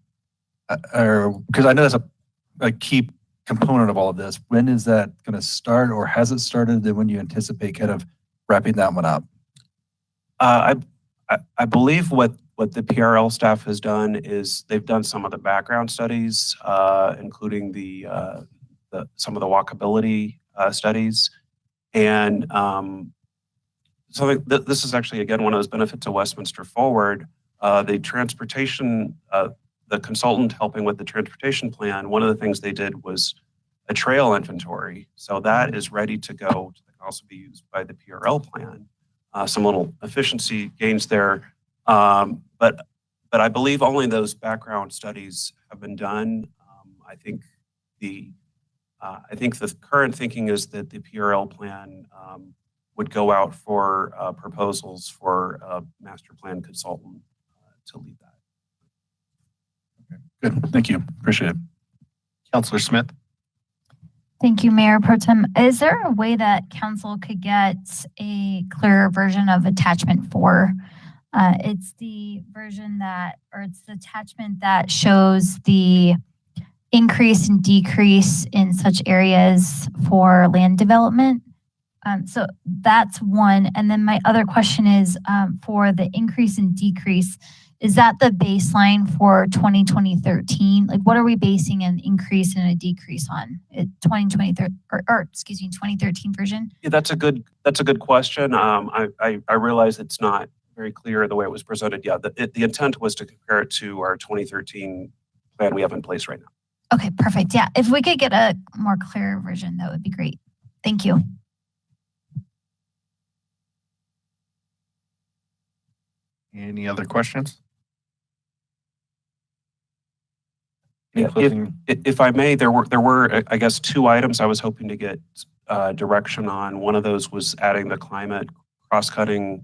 because I know that's a key component of all of this. When is that going to start or has it started? Then when you anticipate kind of wrapping that one up? I believe what the PRL staff has done is they've done some of the background studies, including some of the walkability studies. And so this is actually, again, one of those benefits of Westminster Forward. The transportation, the consultant helping with the transportation plan, one of the things they did was a trail inventory. So that is ready to go. That can also be used by the PRL plan. Some little efficiency gains there. But I believe only those background studies have been done. I think the current thinking is that the PRL plan would go out for proposals for a master plan consultant to lead that. Okay, good. Thank you. Appreciate it. Councilor Smith? Thank you, Mayor Pro Tem. Is there a way that council could get a clearer version of attachment 4? It's the version it's the attachment that shows the increase and decrease in such areas for land development. So that's one. And then my other question is for the increase and decrease, is that the baseline for 2013? Like, what are we basing an increase and a decrease on? 2013 version? Yeah, that's a good question. I realize it's not very clear the way it was presented. Yeah, the intent was to compare it to our 2013 plan we have in place right now. Okay, perfect. Yeah, if we could get a more clear version, that would be great. Thank you. Any other questions? Yeah, if I may, there were I guess 2 items I was hoping to get direction on. One of those was adding the climate cross-cutting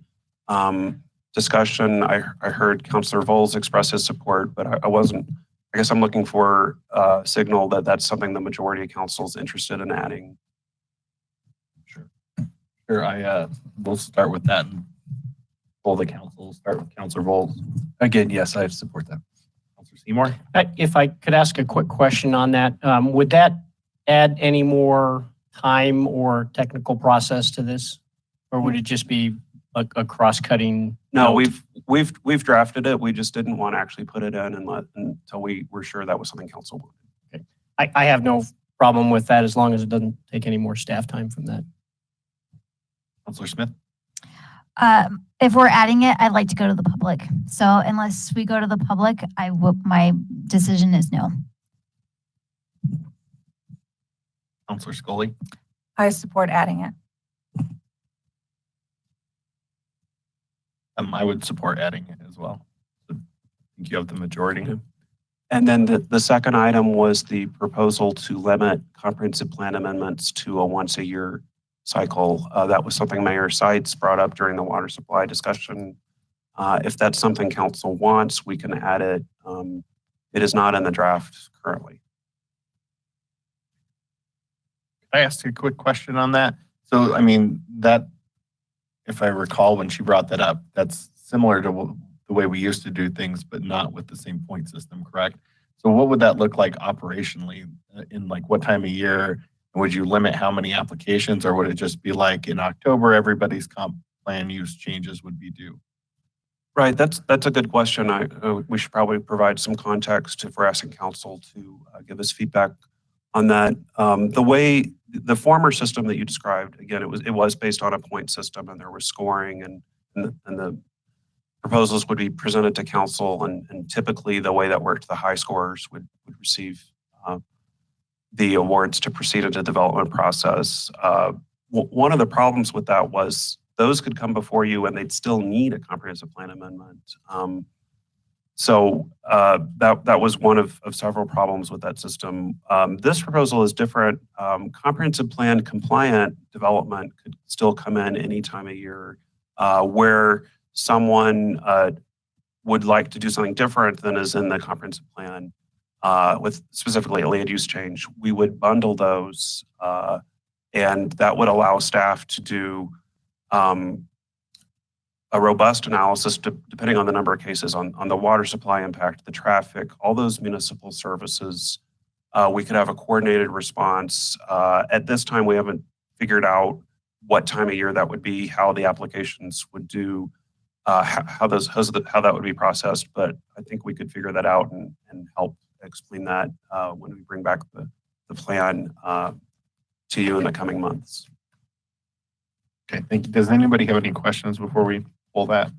discussion. I heard Councilor Voles express his support, but I wasn't. I guess I'm looking for a signal that that's something the majority of council is interested in adding. Sure. We'll start with that and pull the council. Start with Councilor Voles. Again, yes, I support that. Councilor Seymour? If I could ask a quick question on that, would that add any more time or technical process to this? Or would it just be a cross-cutting? No, note? we've drafted it. We just didn't want to actually put it in until we were sure that was something council wanted. Okay. I have no problem with that as long as it doesn't take any more staff time from that. Councilor Smith? If we're adding it, I'd like to go to the public. So unless we go to the public, my decision is no. Councilor Scully? I support adding it. I would support adding it as well. I think you have the majority. Okay. And then the second item was the proposal to limit comprehensive plan amendments to a once-a-year cycle. That was something Mayor Seitz brought up during the water supply discussion. If that's something council wants, we can add it. It is not in the draft currently. Can I ask you a quick question on that? So, I mean, that, if I recall when she brought that up, that's similar to the way we used to do things, but not with the same point system, correct? So what would that look like operationally in like what time of year? Would you limit how many applications, or would it just be like in October, everybody's comp plan use changes would be due? Right, that's a good question. We should probably provide some context if we're asking council to give us feedback on that. The former system that you described, again, it was based on a point system, and there was scoring, and the proposals would be presented to council, and typically the way that worked, the high scorers would receive the awards to proceed into the development process. One of the problems with that was those could come before you and they'd still need a comprehensive plan amendment. So that was one of several problems with that system. This proposal is different. Comprehensive plan compliant development could still come in any time of year, where someone would like to do something different than is in the comprehensive plan, with specifically a land use change, we would bundle those, and that would allow staff to do a robust analysis depending on the number of cases on the water supply impact, the traffic, all those municipal services. We could have a coordinated response. At this time, we haven't figured out what time of year that would be, how the applications would do, how that would be processed. But I think we could figure that out and help explain that when we bring back the plan to you in the coming months. Okay, thank you. Does anybody have any questions before we pull that?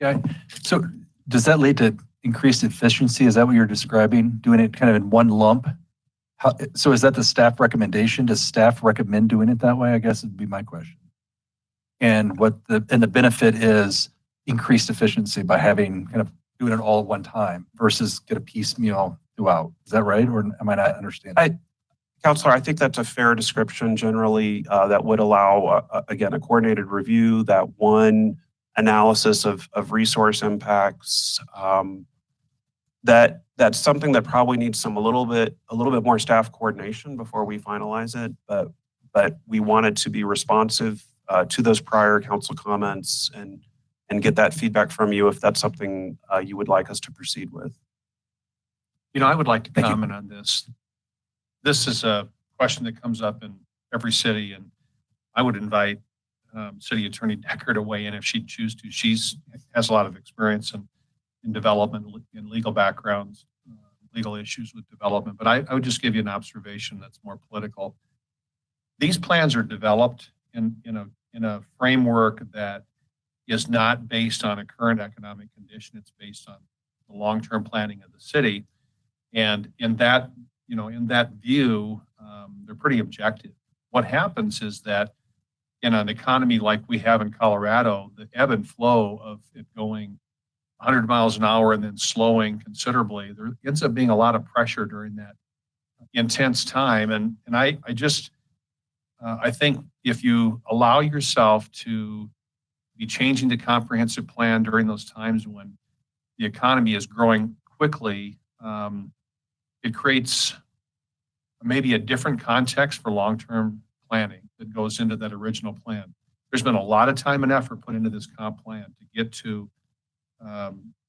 Yeah. So does that lead to increased efficiency? Is that what you're describing? Doing it kind of in one lump? So is that the staff recommendation? Does staff recommend doing it that way? I guess would be my question. And the benefit is increased efficiency by having kind of doing it all at one time versus get a piecemeal throughout. Is that right? Or am I not understanding? Counselor, I think that's a fair description generally, that would allow, again, a coordinated review, that one analysis of resource impacts. That's something that probably needs a little bit more staff coordination before we finalize it. But we wanted to be responsive to those prior council comments and get that feedback from you if that's something you would like us to proceed with. I would like to comment on this. This is a question that comes up in every city, and I would invite City Attorney Decker to weigh in if she'd choose to. She has a lot of experience in development and legal backgrounds, legal issues with development. But I would just give you an observation that's more political. These plans are developed in a framework that is not based on a current economic condition. It's based on the long-term planning of the city. And in that view, they're pretty objective. What happens is that in an economy like we have in Colorado, the ebb and flow of it going 100 miles an hour and then slowing considerably, there ends up being a lot of pressure during that intense time. And I think if you allow yourself to be changing the comprehensive plan during those times when the economy is growing quickly, it creates maybe a different context for long-term planning that goes into that original plan. There's been a lot of time and effort put into this comp plan to get to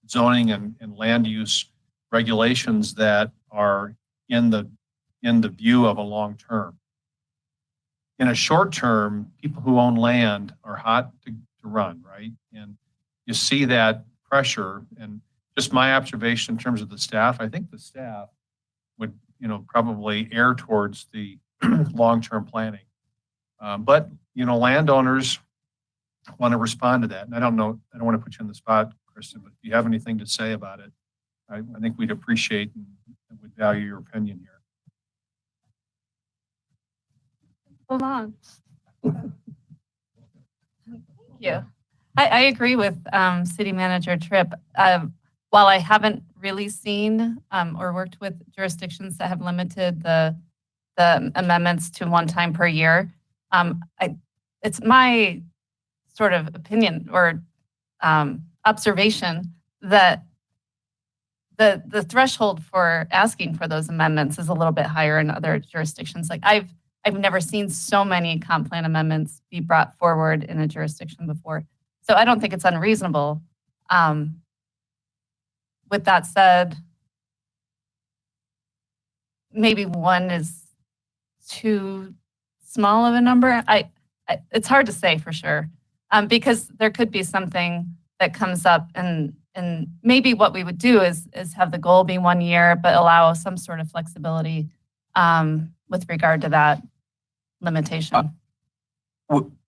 zoning and land use regulations that are in the view of a long term. In a short term, people who own land are hot to run, right? And you see that pressure. And just my observation in terms of the staff, I think the staff would probably err towards the long-term planning. But landowners want to respond to that. And I don't want to put you on the spot, Kristen, but if you have anything to say about it, I think we'd appreciate and would value your opinion here. Hold on. Thank you. I agree with City Manager Tripp. While I haven't really seen or worked with jurisdictions that have limited the amendments to one time per year, it's my sort of opinion or observation that the threshold for asking for those amendments is a little bit higher in other jurisdictions. Like I've never seen so many comp plan amendments be brought forward in a jurisdiction before. So I don't think it's unreasonable. With that said, maybe one is too small of a number. It's hard to say for sure, because there could be something that comes up, and maybe what we would do is have the goal be 1 year, but allow some sort of flexibility with regard to that limitation.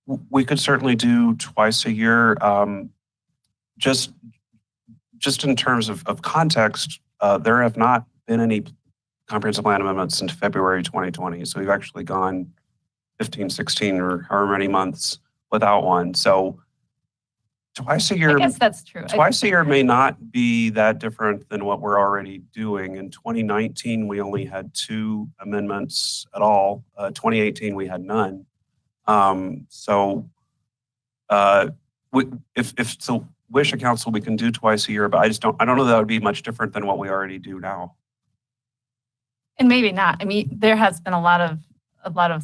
We could certainly do twice a year. Just in terms of context, there have not been any comprehensive plan amendments since February 2020. So we've actually gone 15, 16, or however many months without one. So twice a year. I guess that's true. Twice a year may not be that different than what we're already doing. In 2019, we only had 2 amendments at all. 2018, we had none. wish a council we can do twice a year, but I don't know that would be much different than what we already do now. And maybe not. I mean, there has been a lot of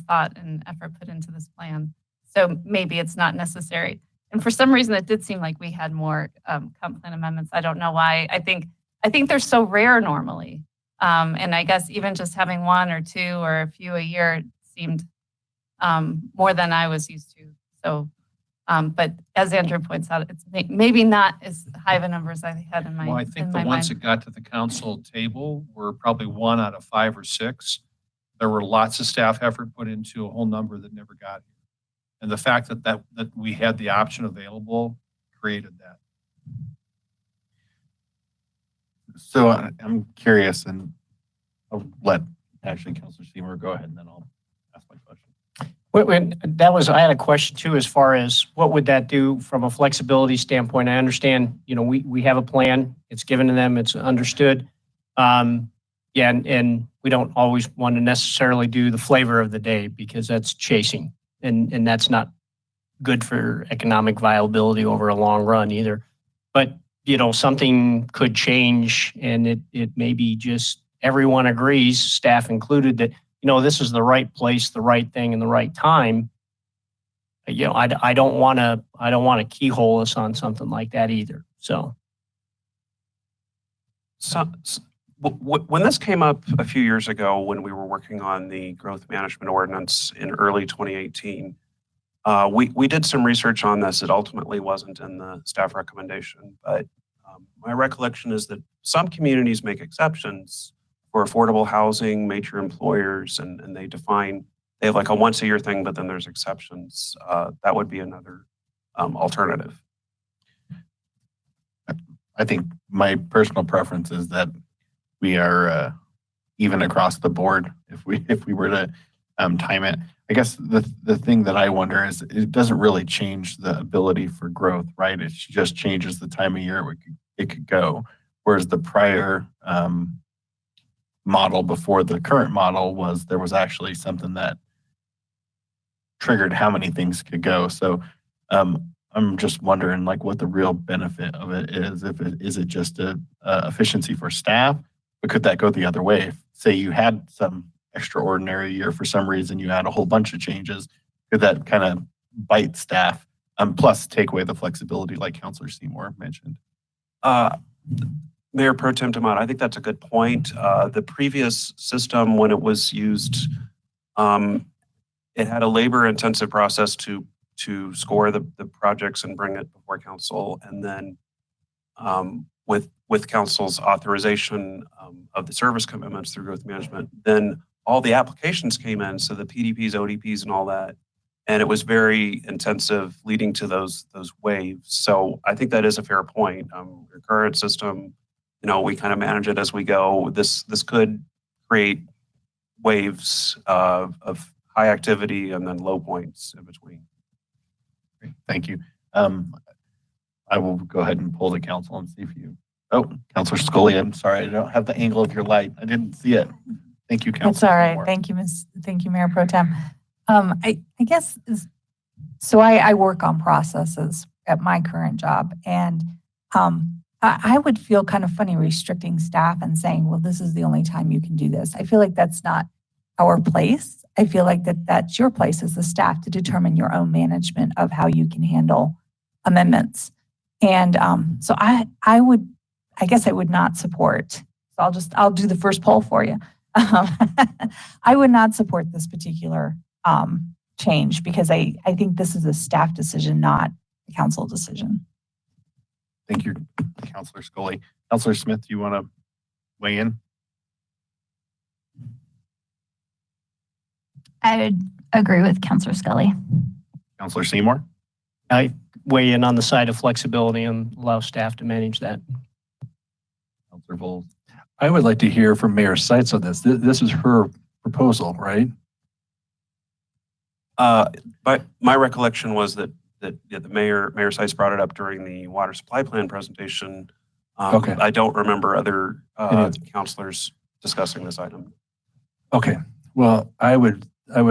thought and effort put into this plan. So maybe it's not necessary. And for some reason, it did seem like we had more comp plan amendments. I don't know why. I think they're so rare normally. And I guess even just having one or two or a few a year seemed more than I was used to. So, but as Andrew points out, it's maybe not as high of a number as I had in my Well, I think in the my ones mind. that got to the council table were probably 1 out of 5 or 6. There were lots of staff effort put into a whole number that never got here. And the fact that we had the option available created that. So I'm curious, and I'll let actually Councilor Seymour go ahead, and then I'll ask my question. I had a question too, as far as what would that do from a flexibility standpoint? I understand, we have a plan, it's given to them, it's understood. Yeah, and we don't always want to necessarily do the flavor of the day because that's chasing and that's not good for economic viability over a long run either. But, something could change and it may be just everyone agrees, staff included, that, this is the right place, the right thing, and the right time. I don't want to keyhole us on something like that either. So when this came up a few years ago, when we were working on the growth management ordinance in early 2018, we did some research on this. It ultimately wasn't in the staff recommendation, but my recollection is that some communities make exceptions for affordable housing, major employers, and they have like a once a year thing, but then there's exceptions. That would be another alternative. I think my personal preference is that we are even across the board if we were to time it. I guess the thing that I wonder is it doesn't really change the ability for growth, right? It just changes the time of year it could go. Whereas the prior model before the current model there was actually something that triggered how many things could go. So I'm just wondering what the real benefit of it is. Is it just a efficiency for staff? But could that go the other way? If, say you had some extraordinary year for some reason, you had a whole bunch of changes, could that kind of bite staff? Plus take away the flexibility like Councilor Seymour mentioned. Mayor Pro Tem Demott, I think that's a good point. The previous system, when it was used, it had a labor-intensive process to score the projects and bring it before council, and then with council's authorization of the service commitments through growth management, then all the applications came in, so the PDPs, ODPs, and all that, and it was very intensive, leading to those waves. So I think that is a fair point. Your current system, we kind of manage it as we go. This could create waves of high activity and then low points in between. Great, thank you. I will go ahead and pull the council and see if you. Oh, Councilor Scully, I'm sorry, I don't have the angle of your light. I didn't see it. Thank you, Councilor. That's all right. Seymour. Thank you, Mayor Pro Tem. I guess so. I work on processes at my current job, and I would feel kind of funny restricting staff and saying, well, this is the only time you can do this. I feel like that's not our place. I feel like that's your place as the staff to determine your own management of how you can handle amendments. And so I guess I would not support. So I'll do the first poll for you. I would not support this particular change because I think this is a staff decision, not a council decision. Thank you, Councilor Scully. Councilor Smith, do you want to weigh in? I would agree with Councilor Scully. Councilor Seymour? I weigh in on the side of flexibility and allow staff to manage that. Councilor Bowles? I would like to hear from Mayor Seitz on this. This is her proposal, right? But my recollection was that the Mayor Seitz brought it up during the water supply plan presentation. Okay. I don't remember other councilors discussing this item. Okay. Well, I would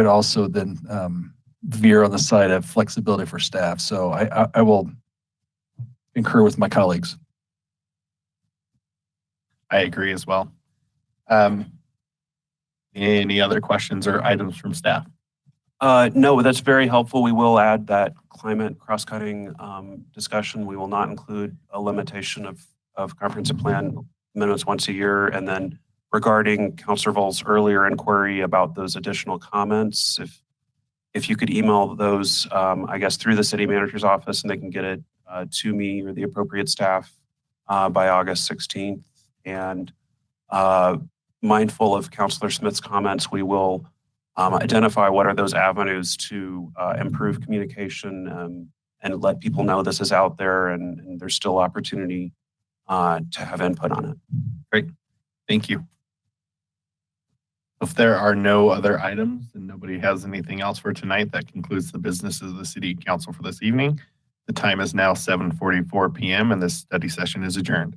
also then veer on the side of flexibility for staff. So I will concur with my colleagues. I agree as well. Any other questions or items from staff? No, that's very helpful. We will add that climate cross-cutting discussion. We will not include a limitation of comprehensive plan minutes once a year. And then regarding Councilor Vol's earlier inquiry about those additional comments, if you could email those, I guess, through the city manager's office, and they can get it to me or the appropriate staff by August 16th. And mindful of Councilor Smith's comments, we will identify what are those avenues to improve communication and let people know this is out there and there's still opportunity to have input on it. Great. Thank you. If there are no other items and nobody has anything else for tonight, that concludes the business of the City Council for this evening. The time is now 7:44 p.m. and this study session is adjourned.